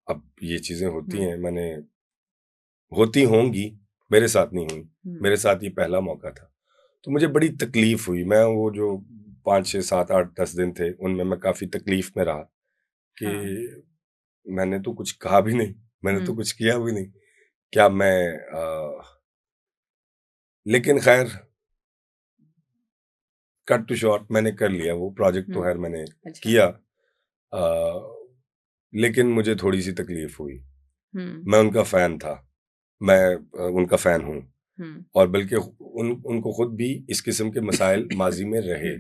अब ये चीज़ें होती हुँ, हैं, होती होंगी, मेरे साथ नहीं हुई। हुँ। मेरे साथ ये पहला मौका था। तो मुझे बड़ी तकलीफ़ हुई। मैं वो जो 5, 6, 7, 8, 10 दिन थे, उनमें मैं काफ़ी तकलीफ़ में रहा हाँ। कि मैंने तो कुछ कहा भी नहीं, मैंने तो हुँ, कुछ किया भी नहीं। क्या मैं लेकिन ख़ैर, कट टू शॉर्ट, मैंने कर लिया वो प्रोजेक्ट, तो हुँ। ख़ैर मैंने अच्छा। किया। लेकिन मुझे थोड़ी-सी तकलीफ़ हुई। हुँ, मैं उनका फ़ैन था, मैं उनका फ़ैन हूँ, हुँ, और बल्कि उनको खुद भी इस किस्म के मसाइल माज़ी में रहे। हुँ।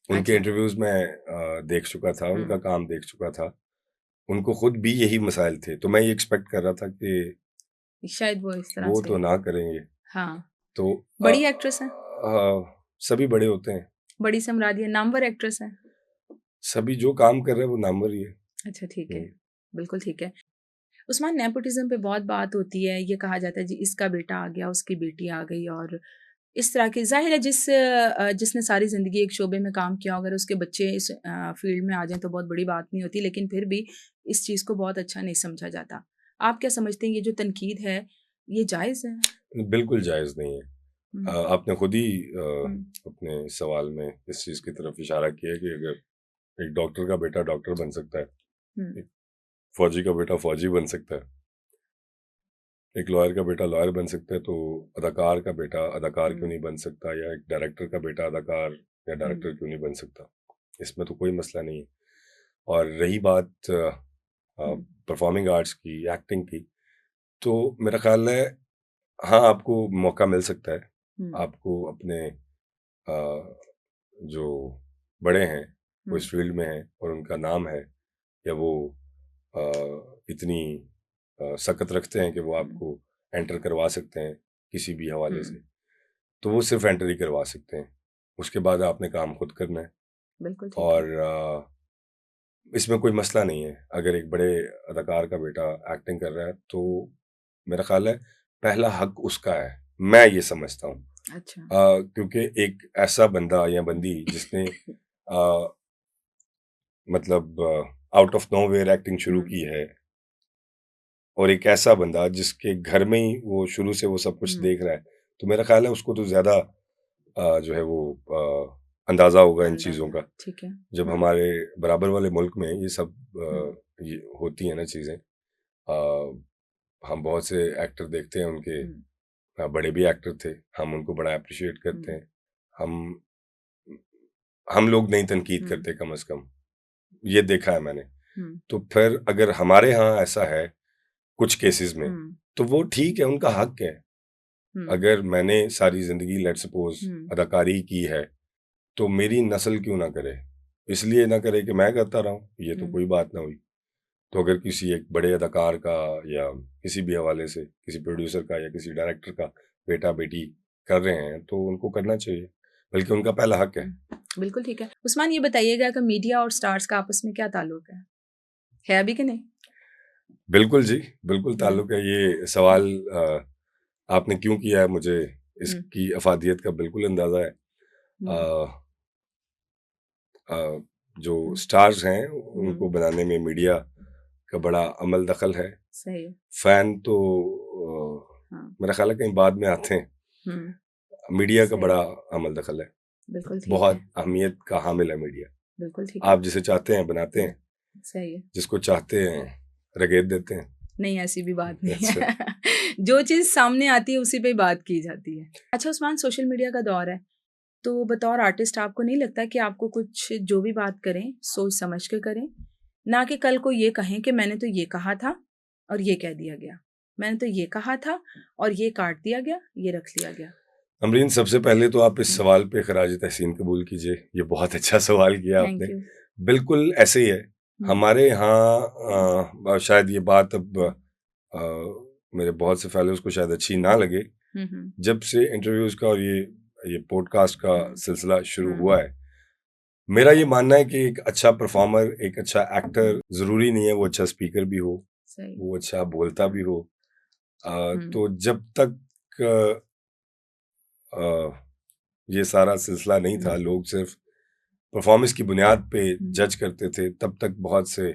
उनके अच्छा। इंटरव्यूज़ में देख चुका था, हुँ, उनका काम देख चुका था। उनको खुद भी यही मसाइल थे, तो मैं ये एक्सपेक्ट कर रहा था कि शायद वो इस तरह वो से तो ना करेंगे। हाँ। तो बड़ी एक्ट्रेस हैं? सभी बड़े होते हैं, बड़ी से मुराद ये नामवर एक्ट्रेस हैं? सभी जो काम कर रहे हैं वो नामवर ही है। अच्छा ठीक है। हुँ। बिल्कुल ठीक है। उस्मान नेपोटिज़्म पे बहुत बात होती है, ये कहा जाता है जी इसका बेटा आ गया, उसकी बेटी आ गई और इस तरह की ज़ाहिर है जिसने सारी ज़िंदगी एक शोबे में काम किया हो, अगर उसके बच्चे इस फ़ील्ड में आ जाएँ तो बहुत बड़ी बात नहीं होती, लेकिन फिर भी इस चीज़ को बहुत अच्छा नहीं समझा जाता। आप क्या समझते हैं ये जो तनकीद है, ये जायज़ है? बिल्कुल जायज़ नहीं है। हुँ, आपने खुद ही हुँ, अपने सवाल में इस चीज़ की तरफ इशारा किया कि अगर एक डॉक्टर का बेटा डॉक्टर बन सकता है, हुँ, एक फ़ौजी का बेटा फ़ौजी बन सकता है, एक लॉयर का बेटा लॉयर बन सकता है, तो अदाकार का बेटा अदाकार क्यों हुँ, नहीं बन सकता, या एक डायरेक्टर का बेटा अदाकार या हुँ, डायरेक्टर क्यों नहीं बन सकता? इसमें तो कोई मसला नहीं है। और रही बात हुँ, परफॉर्मिंग आर्ट्स की, एक्टिंग की, तो मेरा ख़्याल है हाँ, आपको मौका मिल सकता है। हुँ, आपको अपने जो बड़े हैं, वो हुँ, इस फ़ील्ड में हैं और उनका नाम है, या वो अ, इतनी सकत रखते हैं कि वो हुँ, आपको एंटर करवा सकते हैं किसी भी हवाले हुँ, से, तो वो सिर्फ़ एंटर ही करवा सकते हैं। उसके बाद आपने काम खुद करना है। बिल्कुल ठीक है। और इसमें कोई मसला नहीं है। अगर एक बड़े अदाकार का बेटा एक्टिंग कर रहा है, तो मेरा ख़्याल है पहला हक उसका है। मैं ये समझता हूँ। अच्छा। क्योंकि एक ऐसा बंदा या बंदी जिसने मतलब आउट ऑफ नोवेयर एक्टिंग शुरू हुँ, की है, और एक ऐसा बंदा जिसके घर में ही वो शुरू से वो सब कुछ हुँ, देख रहा है, तो मेरा ख़्याल है उसको तो ज़्यादा जो है वो अंदाज़ा होगा इन चीज़ों अंदाज़ा का। ठीक है। जब हुँ, हमारे बराबर वाले मुल्क में ये सब हुँ, ये होती हैं ना चीज़ें, हम बहुत से एक्टर देखते हैं, उनके हुँ, बड़े भी एक्टर थे, हम उनको बड़ा एप्रिशिएट करते हुँ, हैं। हम हम लोग नहीं तनकीद हुँ, करते कम से कम, ये देखा है मैंने। हुँ, तो फिर अगर हमारे यहाँ ऐसा है कुछ केसेज़ में, हुँ, तो वो ठीक है, उनका हक है। हुँ, अगर मैंने सारी ज़िंदगी लेट्स सपोज़ हुँ, अदाकारी की है, तो मेरी नस्ल क्यों ना करे? इसलिए ना करे कि मैं करता रहा हूँ, ये तो हुँ। कोई बात ना हुई। तो अगर किसी एक बड़े अदाकार का या किसी भी हवाले से किसी प्रोड्यूसर का या किसी डायरेक्टर का बेटा बेटी कर रहे हैं तो उनको करना चाहिए, बल्कि उनका पहला हक है। बिल्कुल ठीक है। उस्मान, ये बताइएगा कि मीडिया और स्टार्स का आपस में क्या ताल्लुक है अभी कि नहीं? बिल्कुल जी, बिल्कुल ताल्लुक है। ये सवाल आपने क्यों किया है, मुझे इसकी अफादियत का बिल्कुल अंदाज़ा है। जो स्टार्स हैं उनको बनाने में मीडिया का बड़ा अमल दखल है। सही। फैन तो मेरा ख्याल है कहीं बाद में आते हैं। मीडिया का बड़ा अमल दखल है, बिल्कुल ठीक बहुत है। अहमियत का हामिल है मीडिया। बिल्कुल ठीक आप जिसे चाहते हैं बनाते हैं, सही है। जिसको चाहते हैं रगेद देते हैं। नहीं, ऐसी भी बात नहीं है। जो चीज़ सामने आती है उसी पे बात की जाती है। अच्छा उस्मान, सोशल मीडिया का दौर है, तो बतौर आर्टिस्ट आपको नहीं लगता कि आपको कुछ जो भी बात करें सोच समझ के करें, ना कि कल को ये कहें कि मैंने तो ये कहा था और ये कह दिया गया, मैंने तो ये कहा था और ये काट दिया गया, ये रख लिया गया? अमरीन, सबसे पहले तो आप इस सवाल पे खराज तहसीन कबूल कीजिए। ये बहुत अच्छा सवाल किया आपने। बिल्कुल ऐसे ही है। हमारे यहाँ शायद ये बात अब मेरे बहुत से फैलोज को शायद अच्छी ना लगे। जब से इंटरव्यूज का और ये पॉडकास्ट का सिलसिला शुरू हुआ है, मेरा ये मानना है कि एक अच्छा परफॉर्मर, एक अच्छा एक्टर जरूरी नहीं है वो अच्छा स्पीकर भी हो, वो अच्छा बोलता भी हो। तो जब तक ये सारा सिलसिला नहीं था, लोग सिर्फ परफॉर्मेंस की बुनियाद पे जज करते थे, तब तक बहुत से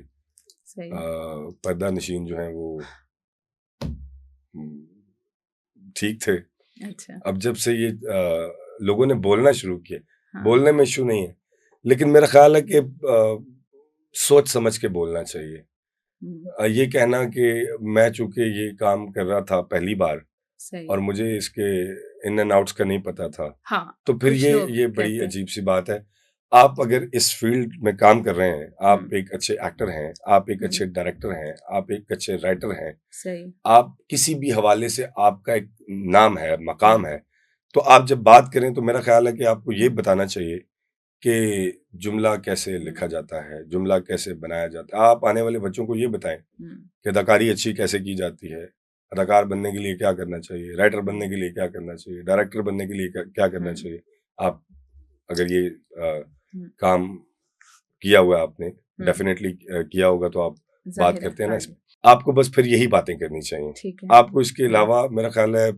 पर्दा नशीन जो हैं वो ठीक थे। अच्छा। अब जब से ये लोगों ने बोलना शुरू किया, बोलने में इशू नहीं है, लेकिन मेरा ख्याल है कि सोच समझ के बोलना चाहिए। ये कहना कि मैं चूंकि ये काम कर रहा था पहली बार और मुझे इसके इन एंड आउट्स का नहीं पता था, तो फिर ये बड़ी अजीब सी बात है। आप अगर इस फील्ड में काम कर रहे हैं, आप एक अच्छे एक्टर हैं, आप एक अच्छे डायरेक्टर हैं, आप एक अच्छे राइटर हैं, आप किसी भी हवाले से आपका एक नाम है, मकाम है, तो आप जब बात करें तो मेरा ख्याल है कि आपको ये बताना चाहिए कि जुमला कैसे लिखा जाता है, जुमला कैसे बनाया जाता है। आप आने वाले बच्चों को ये बताएं कि अदाकारी अच्छी कैसे की जाती है, अदाकार बनने के लिए क्या करना चाहिए, राइटर बनने के लिए क्या करना चाहिए, डायरेक्टर बनने के लिए क्या करना चाहिए। आप अगर ये काम किया हुआ है आपने, डेफिनेटली किया होगा, तो आप बात करते हैं ना इसमें, आपको बस फिर यही बातें करनी चाहिए। आपको इसके अलावा मेरा ख्याल है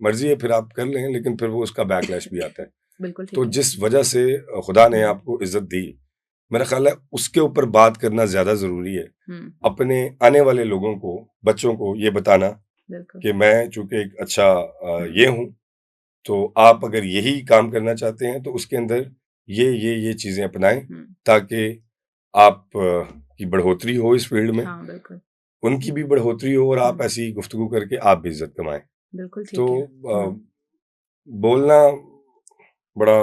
मर्जी है फिर आप कर लें, लेकिन फिर वो उसका बैकलैश भी आता है। बिल्कुल ठीक। तो जिस वजह से खुदा ने आपको इज्जत दी, मेरा ख्याल है उसके ऊपर बात करना ज्यादा जरूरी है। अपने आने वाले लोगों को, बच्चों को ये बताना कि मैं चूंकि एक अच्छा ये हूं, तो आप अगर यही काम करना चाहते हैं तो उसके अंदर ये चीजें अपनाएं, ताकि आप की बढ़ोतरी हो इस फील्ड में। हाँ, बिल्कुल। उनकी भी बढ़ोतरी हो और आप ऐसी गुफ्तगू करके आप भी इज्जत कमाएं। बिल्कुल ठीक तो है। बोलना बड़ा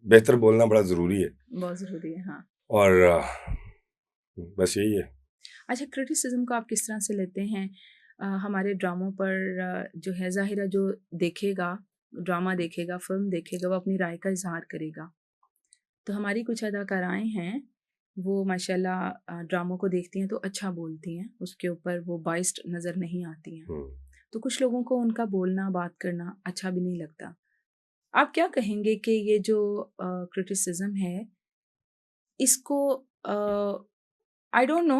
बेहतर, बोलना बड़ा जरूरी है, बहुत जरूरी है। हाँ, और बस यही है। अच्छा, क्रिटिसिज्म को आप किस तरह से लेते हैं? हमारे ड्रामों पर जो है ज़ाहिर है, जो देखेगा, ड्रामा देखेगा, फिल्म देखेगा, वो अपनी राय का इजहार करेगा। तो हमारी कुछ अदाकाराएँ हैं, वो माशाल्लाह ड्रामों को देखती हैं तो अच्छा बोलती हैं, उसके ऊपर वो बाइस्ड नज़र नहीं आती हैं। तो कुछ लोगों को उनका बोलना, बात करना अच्छा भी नहीं लगता। आप क्या कहेंगे कि ये जो क्रिटिसिज्म है, इसको आई डोंट नो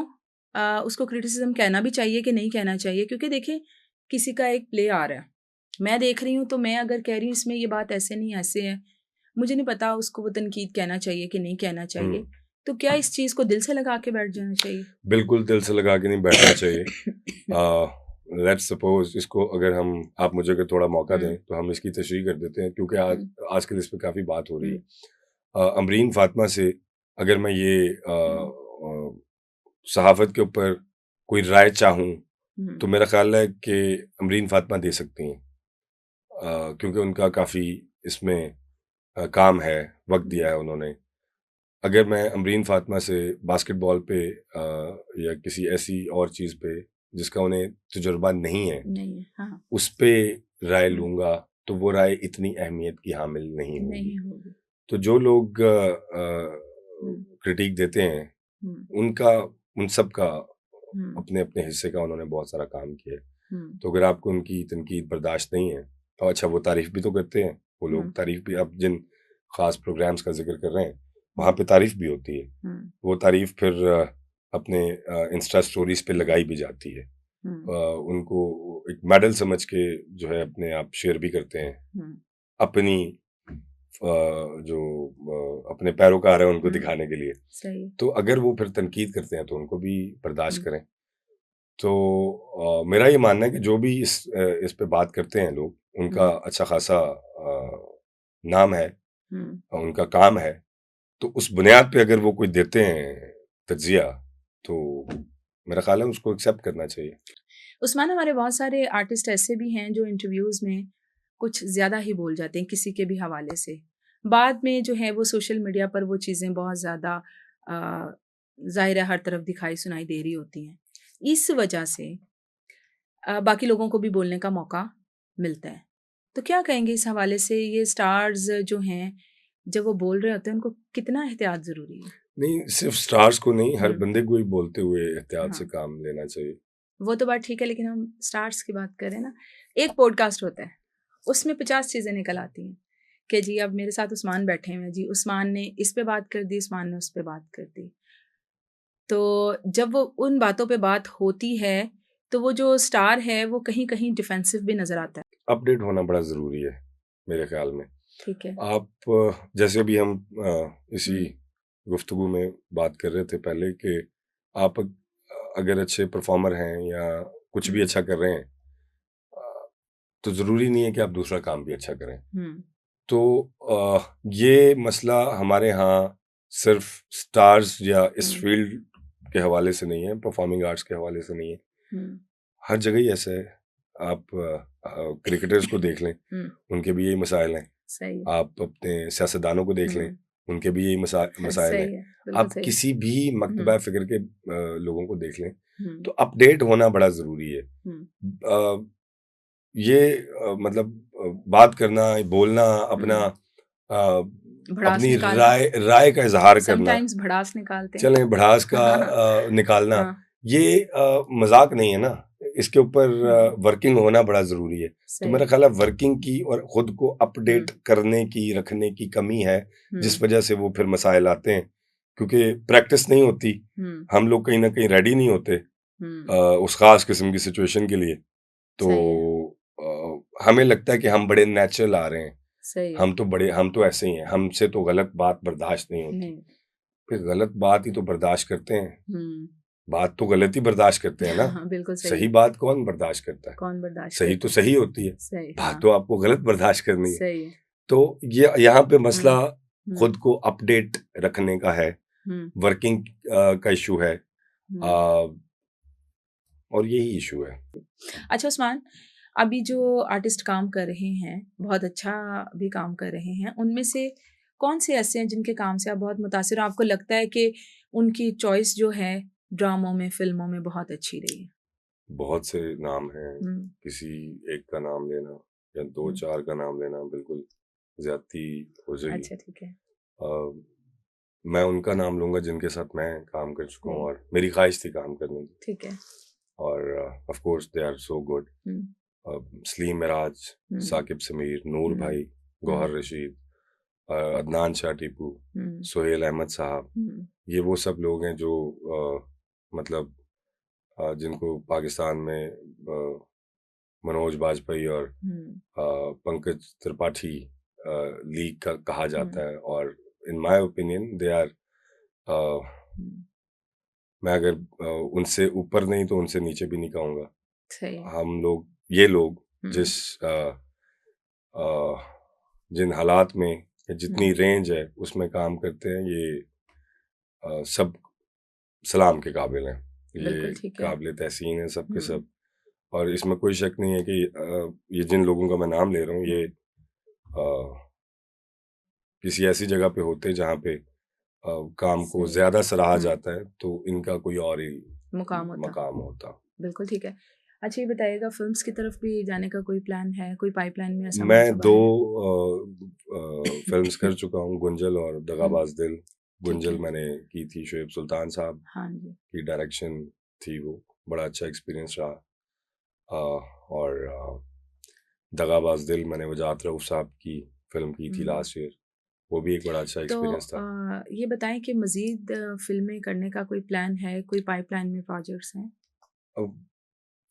उसको क्रिटिसिज्म कहना भी चाहिए कि नहीं कहना चाहिए? क्योंकि देखिए, किसी का एक प्ले आ रहा है, मैं देख रही हूँ, तो मैं अगर कह रही हूँ इसमें ये बात ऐसे नहीं ऐसे है, मुझे नहीं पता उसको वो तनकीद कहना चाहिए कि नहीं कहना चाहिए। तो क्या इस चीज़ को दिल से लगा के बैठ जाना चाहिए? बिल्कुल दिल से लगा के नहीं बैठना चाहिए। लेट्स सपोज इसको अगर आप मुझे अगर थोड़ा मौका दें तो हम इसकी तशरीह कर देते हैं, क्योंकि आजकल इस पर काफ़ी बात हो रही है। अमरीन फातिमा से अगर मैं ये सहाफ़त के ऊपर कोई राय चाहूँ तो मेरा ख्याल है कि अमरीन फातिमा दे सकती हैं, क्योंकि उनका काफ़ी इसमें काम है, वक्त दिया है उन्होंने। अगर मैं अमरीन फातिमा से बास्केटबॉल पे या किसी ऐसी और चीज़ पे जिसका उन्हें तजुर्बा नहीं है, हाँ, उस पे राय लूँगा तो वो राय इतनी अहमियत की हामिल नहीं होगी। तो जो लोग क्रिटिक देते हैं, उनका उन सब का हम्म, अपने अपने हिस्से का उन्होंने बहुत सारा काम किया है। हम्म, तो अगर आपको उनकी तनकीद बर्दाश्त नहीं है तो अच्छा, वो तारीफ भी तो करते हैं, वो लोग हम्म, तारीफ भी, आप जिन खास प्रोग्राम्स का जिक्र कर रहे हैं वहाँ हम्म, पे तारीफ भी होती है। हम्म, वो तारीफ फिर अपने इंस्टा स्टोरीज पे लगाई भी जाती है। हम्म, उनको एक मेडल समझ के जो है अपने आप शेयर भी करते हैं हम्म, अपनी जो अपने पैरोकार हैं उनको हम्म, दिखाने के लिए। सही। तो अगर वो फिर तनकीद करते हैं तो उनको भी बर्दाश्त हम्म, करें। तो मेरा ये मानना है कि जो भी इस पे बात करते हैं लोग, उनका हम्म, अच्छा खासा नाम है, हम्म। उनका काम है, तो उस बुनियाद पे अगर वो कोई देते हैं तज्ज़िया, तो मेरा ख़्याल है उसको एक्सेप्ट करना चाहिए। उस्मान, हमारे बहुत सारे आर्टिस्ट ऐसे भी हैं जो इंटरव्यूज़ में कुछ ज़्यादा ही बोल जाते हैं किसी के भी हवाले से। बाद में जो है वो सोशल मीडिया पर वो चीज़ें बहुत ज़्यादा ज़ाहिर है हर तरफ दिखाई सुनाई दे रही होती हैं। इस वजह से बाकी लोगों को भी बोलने का मौका मिलता है। तो क्या कहेंगे इस हवाले से, ये स्टार्स जो हैं, जब वो बोल रहे होते हैं उनको कितना एहतियात ज़रूरी है? नहीं, सिर्फ़ स्टार्स को नहीं, हर हुँ, बंदे को ही बोलते हुए एहतियात से हाँ। काम लेना चाहिए। वो तो बात ठीक है, लेकिन हम स्टार्स की बात करें ना, एक पॉडकास्ट होता है, उसमें 50 चीज़ें निकल आती हैं कि जी अब मेरे साथ उस्मान बैठे हुए हैं, जी उस्मान ने इस पे बात कर दी, उस्मान ने उस पे बात कर दी। तो जब वो उन बातों पे बात होती है, तो वो जो स्टार है वो कहीं-कहीं डिफेंसिव भी नज़र आता है। अपडेट होना बड़ा ज़रूरी है, मेरे ख़्याल में। ठीक है। आप जैसे अभी हम इसी हुँ, गुफ्तगू में बात कर रहे थे पहले कि आप अगर अच्छे परफ़ॉर्मर हैं या कुछ भी हुँ, अच्छा कर रहे हैं, तो ज़रूरी नहीं है कि आप दूसरा काम भी अच्छा करें। हुँ, तो ये मसला हमारे यहाँ सिर्फ़ स्टार्स या इस हुँ, फ़ील्ड के हवाले से नहीं है, परफ़ॉर्मिंग आर्ट्स के हवाले से नहीं है। हुँ, हर जगह ही ऐसा है। आप क्रिकेटर्स को देख लें, हुँ, उनके भी यही मसाइल हैं। सही है। आप अपने सियासतदानों को देख लें, हुँ, उनके भी यही मसाइल हैं। सही है, बिल्कुल आप सही है। किसी भी हुँ, मकतबा फ़िक्र के लोगों को देख लें, हुँ, तो अपडेट होना बड़ा ज़रूरी है। हुँ, अ, ये मतलब बात करना, बोलना, अपना हुँ, भड़ास अपनी निकालना, राय राय का इज़हार करना, समटाइम्स भड़ास निकालते हैं। चलें भड़ास का निकालना, हाँ, ये मज़ाक नहीं है ना। इसके ऊपर हुँ, वर्किंग होना बड़ा ज़रूरी है। तो सही। मेरा ख़्याल है वर्किंग की और खुद को हुँ, अपडेट करने की, रखने की कमी है, हुँ, जिस वज़ह से वो फिर मसाइल आते हैं। क्योंकि प्रैक्टिस नहीं होती, हुँ, हम लोग कहीं न कहीं रेडी नहीं होते हुँ, उस ख़ास किस्म की सिचुएशन के लिए। तो सही है, हमें लगता है कि हम बड़े नेचुरल आ रहे हैं, सही है। हम तो ऐसे ही हैं, हमसे तो गलत बात बर्दाश्त नहीं होती। नहीं, फिर गलत बात ही तो बर्दाश्त करते हैं। हुँ, बात तो गलत ही बर्दाश्त करते हैं ना, हाँ, बिल्कुल सही सही है। बात कौन बर्दाश्त करता है? कौन बर्दाश्त सही तो करता है? सही होती है, सही, बात हाँ, तो आपको गलत बर्दाश्त करनी है। सही है। तो ये यहाँ पे हुँ, मसला हुँ, खुद को अपडेट रखने का है, हुँ, वर्किंग का इश्यू है, हुँ। और यही इश्यू है। अच्छा उस्मान, अभी जो आर्टिस्ट काम कर रहे हैं, बहुत अच्छा भी काम कर रहे हैं, उनमें से कौन से ऐसे हैं जिनके काम से आप बहुत मुतासिर हो? आपको लगता है कि उनकी चॉइस जो है ड्रामों में, फ़िल्मों में बहुत अच्छी रही है? बहुत से नाम हैं, हुँ, किसी एक का नाम लेना या हुँ। 2-4 का नाम लेना बिल्कुल ज़्यादती हो जाएगी। अच्छा, ठीक है। अ, मैं उनका नाम लूँगा जिनके साथ मैं काम कर चुका हूँ सही, और मेरी ख़्वाहिश थी काम करने की, ठीक है। और of course they are so good. हुँ, सलीम मिराज, हुँ, साकिब समीर, नूर हुँ, भाई, हुँ, गौहर रशीद, अदनान शाह टीपू, हुँ, सोहेल अहमद साहब, हुँ, ये वो सब लोग हैं जो मतलब जिनको पाकिस्तान में मनोज बाजपेयी और हुँ, पंकज त्रिपाठी लीग का कहा हुँ, जाता है, और in my opinion they are, हुँ। मैं अगर उनसे ऊपर नहीं तो उनसे नीचे भी नहीं कहूँगा। सही है। हम लोग, ये लोग हुँ, जिस अ, जिन हालात में या हुँ, जितनी रेंज है उसमें काम करते हैं, ये सब सलाम के काबिल हैं। ये बिल्कुल ठीक है। काबिल तहसीन है सब के हुँ, सब, और इसमें कोई शक नहीं है कि ये जिन लोगों का मैं नाम ले रहा हूँ, ये हुँ, किसी ऐसी जगह पे होते हैं जहाँ पे काम को सही है। ज़्यादा सराहा हुँ, जाता है, तो इनका कोई और ही मुकाम होता। मकाम होता। बिल्कुल ठीक है। अच्छा ये बताइएगा, फ़िल्म्स की तरफ भी जाने का कोई प्लान है? कोई पाइपलाइन में ऐसा मैं मंसूबा 2 है? फ़िल्म्स कर चुका हूँ, गुंजल और हुँ, दगाबाज दिल। गुंजल मैंने की थी, शोएब सुल्तान साहब हाँ जी। की डायरेक्शन थी, वो बड़ा अच्छा एक्सपीरियंस रहा। और दगाबाज दिल मैंने वजाहत रऊफ साहब की फिल्म की थी लास्ट ईयर, वो भी एक बड़ा अच्छा तो एक्सपीरियंस था। ये बताएं कि मज़ीद फ़िल्में करने का कोई प्लान है, कोई पाइपलाइन में प्रोजेक्ट्स हैं? अब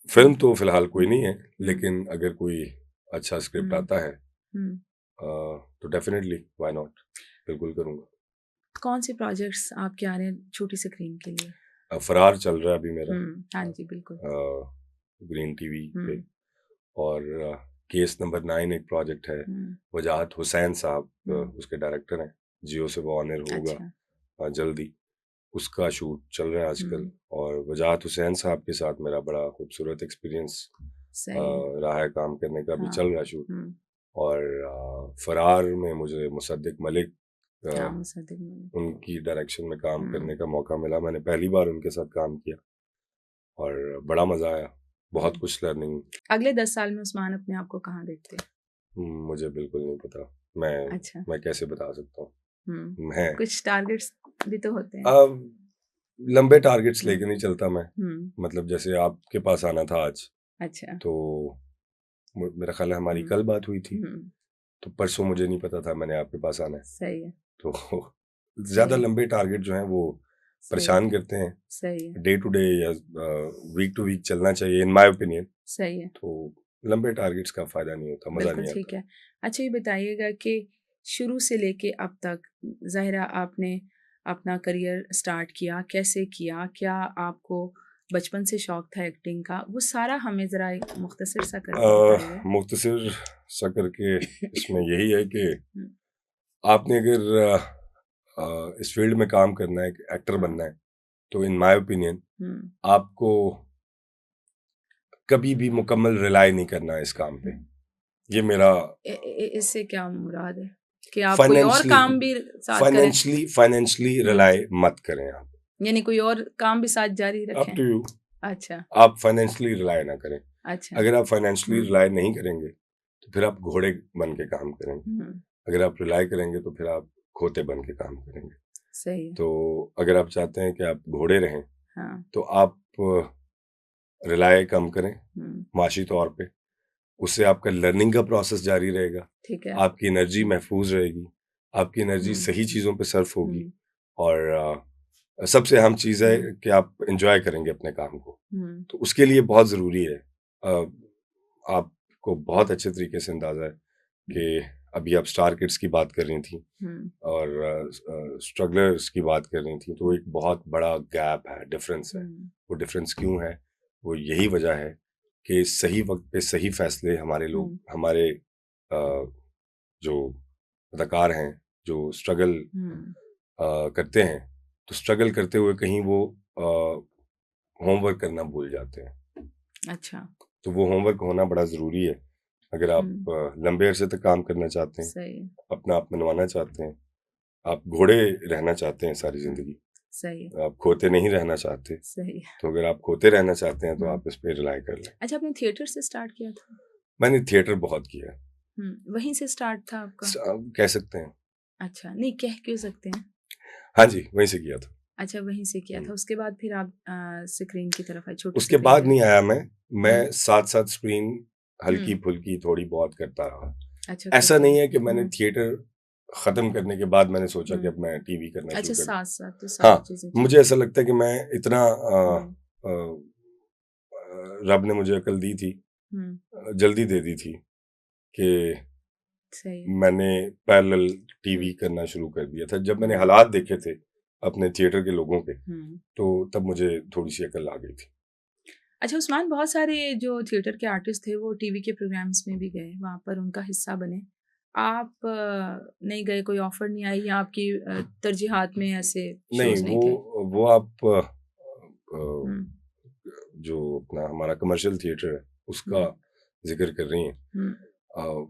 फिल्म तो फिलहाल कोई नहीं है, हुँ, लेकिन अगर कोई अच्छा स्क्रिप्ट हुँ, आता है हुँ। तो डेफिनेटली व्हाई नॉट, बिल्कुल करूँगा। कौन से प्रोजेक्ट्स आपके आ रहे हैं छोटी स्क्रीन के लिए? फरार चल रहा है अभी मेरा हाँ जी, बिल्कुल। ग्रीन टीवी पे, हुँ, और केस नंबर 9 एक प्रोजेक्ट है, हुँ, वजाहत हुसैन साहब हुँ। उसके डायरेक्टर हैं, जियो से वो ऑनर होगा अच्छा। जल्दी, उसका शूट चल रहा है आजकल। हुँ, और वजाहत हुसैन साहब के साथ मेरा बड़ा खूबसूरत एक्सपीरियंस सही है। रहा है काम करने का, अभी हाँ। चल रहा है शूट। हुँ। और फरार में मुझे मुसद्दिक मलिक हाँ, अ, मुसद्दिक मलिक। उनकी डायरेक्शन में काम हुँ, करने का मौका मिला, मैंने पहली बार उनके साथ काम किया और बड़ा मज़ा आया, बहुत हुँ। कुछ लर्निंग। अगले 10 साल में उस्मान अपने आप को कहाँ देखते हैं? मुझे बिल्कुल नहीं पता, मैं अच्छा। मैं कैसे बता सकता हूँ? हुँ। मैं कुछ टारगेट्स भी तो होते हैं। अब लंबे टारगेट्स हुँ, लेके नहीं चलता मैं, हुँ। मतलब जैसे आपके पास आना था आज, अच्छा। तो मेरा ख्याल है हमारी हुँ, कल बात हुई थी, हुँ। तो परसों मुझे नहीं पता था मैंने आपके पास आना है। सही है, तो सही ज़्यादा है, लंबे टारगेट जो हैं वो सही है, परेशान करते हैं। सही है, डे टू डे या वीक टू वीक चलना चाहिए इन माय ओपिनियन। सही है। तो लंबे टारगेट्स का फ़ायदा नहीं होता, मज़ा बिल्कुल नहीं ठीक आता। है। अच्छा ये बताइएगा कि शुरू से लेके अब तक ज़ाहिरा आपने अपना करियर स्टार्ट किया, कैसे किया? क्या आपको बचपन से शौक था एक्टिंग का? वो सारा हमें ज़रा एक मुख्तसर सा करके बताइए। मुख्तसर सा करके इसमें यही है कि हुँ, आपने अगर इस फ़ील्ड में काम करना है, एक एक्टर हाँ, बनना है, तो इन माय ओपिनियन हुँ। आपको कभी भी मुकम्मल रिलाय नहीं करना है इस काम पे। ये मेरा इससे क्या मुराद है? कि आप कोई और फाइनेंशियली काम भी साथ करें? फाइनेंशियली हुँ, रिलाय मत करें आप। यानी कोई और काम भी साथ जारी अप रखें? टू यू, अच्छा, आप फाइनेंशियली रिलाय ना करें। अच्छा। अगर आप फाइनेंशियली हुँ, रिलाय नहीं करेंगे, तो फिर आप घोड़े बन के काम करेंगे। हुँ, अगर आप रिलाय करेंगे, तो फिर आप खोते बन के काम करेंगे। सही है। तो अगर आप चाहते हैं कि आप घोड़े रहें, हाँ, तो आप रिलाय कम करें हुँ, माशी तौर पे। उससे आपका लर्निंग का प्रोसेस जारी रहेगा, ठीक है। आपकी एनर्जी हुँ, महफूज़ रहेगी, आपकी एनर्जी हुँ, सही चीज़ों पे सर्फ होगी, हुँ, और सबसे अहम चीज़ है हुँ, कि आप एन्जॉय करेंगे अपने काम को। हुँ, तो उसके लिए बहुत ज़रूरी है, आपको बहुत अच्छे तरीके से अंदाज़ा है कि अभी आप स्टार किड्स की बात कर रही थीं हुँ, और स्ट्रगलर्स की बात कर रही थीं, तो एक बहुत बड़ा गैप है, डिफ़रेंस है। हुँ, वो डिफ़रेंस क्यों है? वो यही वजह है कि सही वक़्त पे सही फ़ैसले हमारे लोग, हुँ, हमारे जो अदाकार हैं, जो स्ट्रगल हुँ, करते हैं, तो स्ट्रगल करते हुए कहीं वो होमवर्क करना भूल जाते हैं। अच्छा, तो वो होमवर्क होना बड़ा ज़रूरी है। अगर आप हुँ, लंबे अरसे तक काम करना चाहते हैं, सही है। अपना आप मनवाना चाहते हैं, आप घोड़े रहना चाहते हैं सारी हुँ, ज़िंदगी, सही है, आप खोते नहीं रहना चाहते, सही है। तो अगर आप खोते रहना चाहते हैं, तो हुँ, आप इस पे रिलाय कर लें। अच्छा आपने थिएटर से स्टार्ट किया था? मैंने थिएटर बहुत किया है, वहीं से स्टार्ट था आपका? आप कह सकते हैं। अच्छा, नहीं कह क्यों सकते हैं? हाँ जी, वहीं से किया था। अच्छा वहीं से किया हुँ। था, उसके बाद फिर आप स्क्रीन की तरफ आए, छोटी उसके स्क्रीन बाद पे। नहीं आया हुँ, मैं साथ-साथ स्क्रीन हुँ, हल्की-फुल्की थोड़ी बहुत करता रहा। अच्छा ऐसा करते नहीं हैं। है कि मैंने हुँ, थिएटर ख़त्म करने के बाद मैंने सोचा कि हुँ, अब मैं टीवी करना शुरू अच्छा कर दूँ। साथ-साथ तो सारी हाँ, चीज़ें मुझे चल ऐसा लगता है कि मैं इतना हुँ, रब ने मुझे अकल दी थी, हुँ, जल्दी दे दी थी कि सही है। मैंने पैरेलल हुँ, टीवी करना शुरू कर दिया था। जब मैंने हुँ, हालात देखे थे अपने थिएटर के लोगों के, हुँ। तो तब मुझे थोड़ी-सी अकल आ गई थी। अच्छा उस्मान बहुत सारे जो थिएटर के आर्टिस्ट थे वो टीवी के प्रोग्राम्स में भी गए, वहाँ पर उनका हिस्सा बने। आप नहीं गए, कोई ऑफ़र नहीं आई या आपकी तरजीहात में ऐसे नहीं, शोज़ नहीं थे? वो आप हुँ, जो अपना हमारा कमर्शियल थिएटर है, उसका हुँ, ज़िक्र कर रही हैं। हुँ, अ,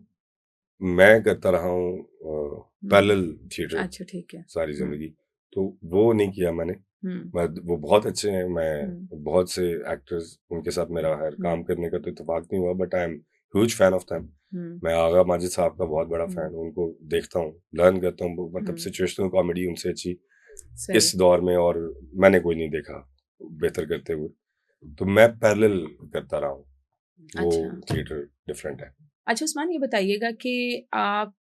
मैं करता रहा हूँ हुँ। पैरेलल थिएटर अच्छा ठीक है। सारी हुँ, ज़िंदगी, तो वो नहीं किया मैंने। हुँ, वो बहुत अच्छे हैं, हुँ, मैं बहुत से एक्टर्स उनके साथ मेरा खैर हुँ, काम करने का तो इत्तेफ़ाक नहीं हुआ, but I am huge fan of them. हुँ, मैं आगा माजिद साहब का बहुत बड़ा हुँ, फ़ैन हूँ, उनको देखता हूँ, लर्न करता हूँ, वो मतलब हुँ, सिचुएशनल कॉमेडी उनसे अच्छी सही। इस दौर में, और मैंने कोई नहीं देखा बेहतर करते हुए, तो मैं पैरेलल करता रहा हूँ। वो अच्छा। थिएटर डिफरेंट है। अच्छा उस्मान, ये बताइएगा कि आप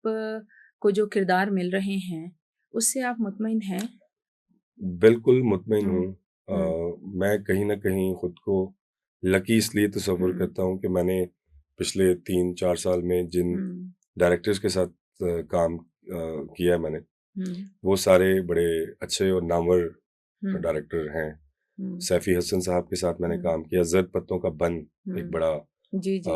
को जो किरदार मिल रहे हैं, उससे आप मुतमईन हैं? बिल्कुल मुतमईन हुँ, हूँ। हुँ, मैं कहीं न कहीं खुद को लकी इसलिए तसव्वुर हुँ, करता हूँ कि मैंने पिछले 3-4 साल में जिन हुँ, डायरेक्टर्स के साथ काम किया है मैंने, हुँ, वो सारे बड़े अच्छे और नामवर हुँ, डायरेक्टर हैं। हुँ, सैफ़ी हसन साहब के साथ मैंने हुँ, काम किया। ज़द पत्तों का बन एक हुँ। बड़ा जी, अ जी।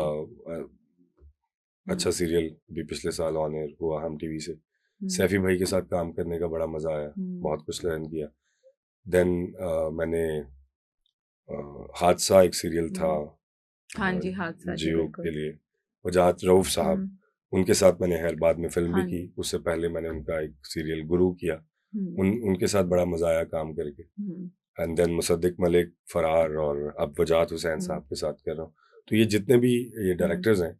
अच्छा हुँ, सीरियल भी पिछले साल ऑन एयर हुआ हम टीवी से। हुँ, सैफ़ी भाई के साथ काम करने का बड़ा मज़ा आया, हुँ। बहुत कुछ लर्न किया। देन मैंने हादसा एक सीरियल था हुँ। हाँ जी, हादसा जी, जियो के बिल्कुल। लिए, वजाहत रऊफ़ साहब, हुँ, उनके साथ मैंने खैर बाद में फ़िल्म भी हाँ की। जी। उससे पहले मैंने उनका एक सीरियल गुरु किया। हुँ, उनके साथ बड़ा मज़ा आया काम करके। हुँ, एंड देन मुसद्दिक मलिक, फरार, और अब वजाहत हुसैन हुँ, साहब के साथ कर रहा हूँ। तो ये जितने भी ये हुँ, डायरेक्टर्स हैं,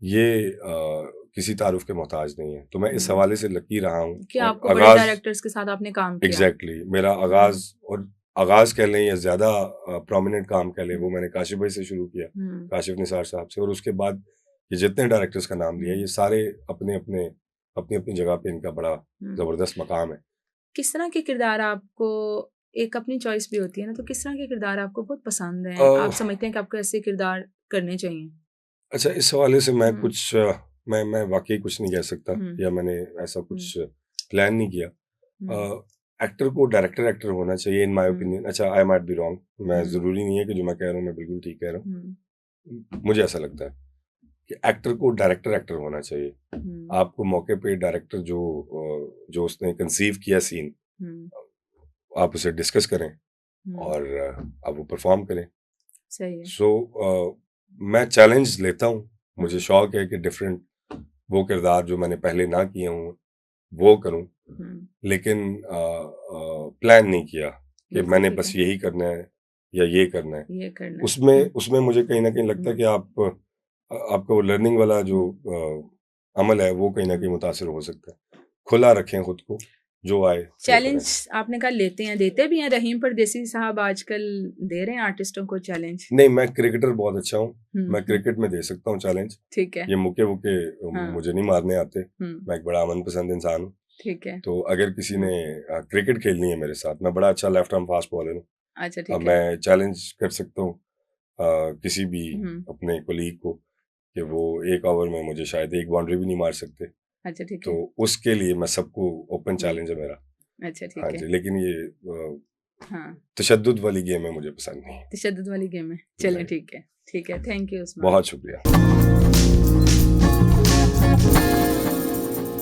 ये किसी तारुफ़ के मोहताज नहीं हैं। तो मैं इस हुँ। हवाले से लकी रहा हूँ, कि और आपको बड़े आगाज़ डायरेक्टर्स के साथ आपने काम किया। एग्ज़ैक्टली मेरा हुँ, आगाज़, और आगाज़ कह लें या ज़्यादा प्रोमिनेंट काम कह लें, हुँ, वो मैंने काशिफ़ भाई से शुरू किया, हुँ, काशिफ़ निसार साहब से, और उसके बाद ये जितने डायरेक्टर्स का नाम लिया, हुँ, ये सारे अपने-अपने अपनी-अपनी जगह पे इनका बड़ा हुँ। ज़बरदस्त मकाम है। किस तरह के किरदार आपको, एक अपनी चॉइस भी होती है ना, तो किस तरह के किरदार आपको बहुत पसंद अ, हैं? आप समझते हैं कि आपको ऐसे किरदार करने चाहिए? अच्छा, इस हवाले से मैं हुँ, कुछ मैं वाक़ई कुछ नहीं कह सकता, हुँ, या मैंने ऐसा हुँ, कुछ प्लान नहीं किया। हुँ, एक्टर को डायरेक्टर होना चाहिए इन माय हुँ, ओपिनियन। अच्छा, आई माइट बी रॉन्ग, मैं हुँ, ज़रूरी नहीं है कि जो मैं कह रहा हूँ मैं बिल्कुल ठीक कह रहा हुँ, हूँ। मुझे ऐसा लगता है कि एक्टर को डायरेक्टर होना चाहिए। हुँ, आपको मौके पे डायरेक्टर जो उसने कंसीव किया सीन, हुँ, आप उसे डिस्कस करें, हुँ, और आप वो परफ़ॉर्म करें। सही है। सो मैं चैलेंज लेता हूँ। मुझे हुँ, शौक है कि डिफरेंट वो किरदार जो मैंने पहले ना किए हों, वो करूँ। हुँ, लेकिन प्लान नहीं किया कि बिल्कुल मैंने ठीक बस है, यही करना है या ये करना है। ये करना है। उसमें हुँ, उसमें मुझे कहीं न कहीं लगता है हुँ, कि आपका वो लर्निंग वाला जो हुँ, अमल है, वो कहीं न कहीं हुँ। मुतासिर हो सकता है। खुला रखें खुद को, जो आए वो करें। चैलेंज आपने कहा लेते हैं, देते भी हैं। रहीम परदेसी साहब आजकल दे रहे हैं आर्टिस्टों को चैलेंज। नहीं, मैं क्रिकेटर बहुत अच्छा हूँ। हुँ, मैं हुँ, क्रिकेट में दे सकता हूँ चैलेंज। ठीक है। ये मुक्के-वुक्के हाँ, मुझे नहीं मारने आते। हुँ, मैं एक बड़ा अमन-पसंद इंसान हूँ। ठीक है। तो अगर किसी हाँ, ने क्रिकेट खेलनी है मेरे साथ, मैं बड़ा अच्छा लेफ्ट आर्म फास्ट बॉलर हूँ। अच्छा ठीक है। मैं चैलेंज कर सकता हूँ किसी भी हुँ, अपने कोलीग को कि वो 1 ओवर में मुझे शायद 1 बाउंड्री भी नहीं मार सकते। अच्छा ठीक तो है। उसके लिए मैं सबको ओपन हुँ, चैलेंज है मेरा। अच्छा हाँ ठीक है। जी, लेकिन ये हाँ, तशद्दुद वाली गेम है, मुझे पसंद नहीं। तशद्दुद वाली गेम है। चलें नहीं, ठीक है। ठीक है, थैंक यू उस्मान। बहुत शुक्रिया।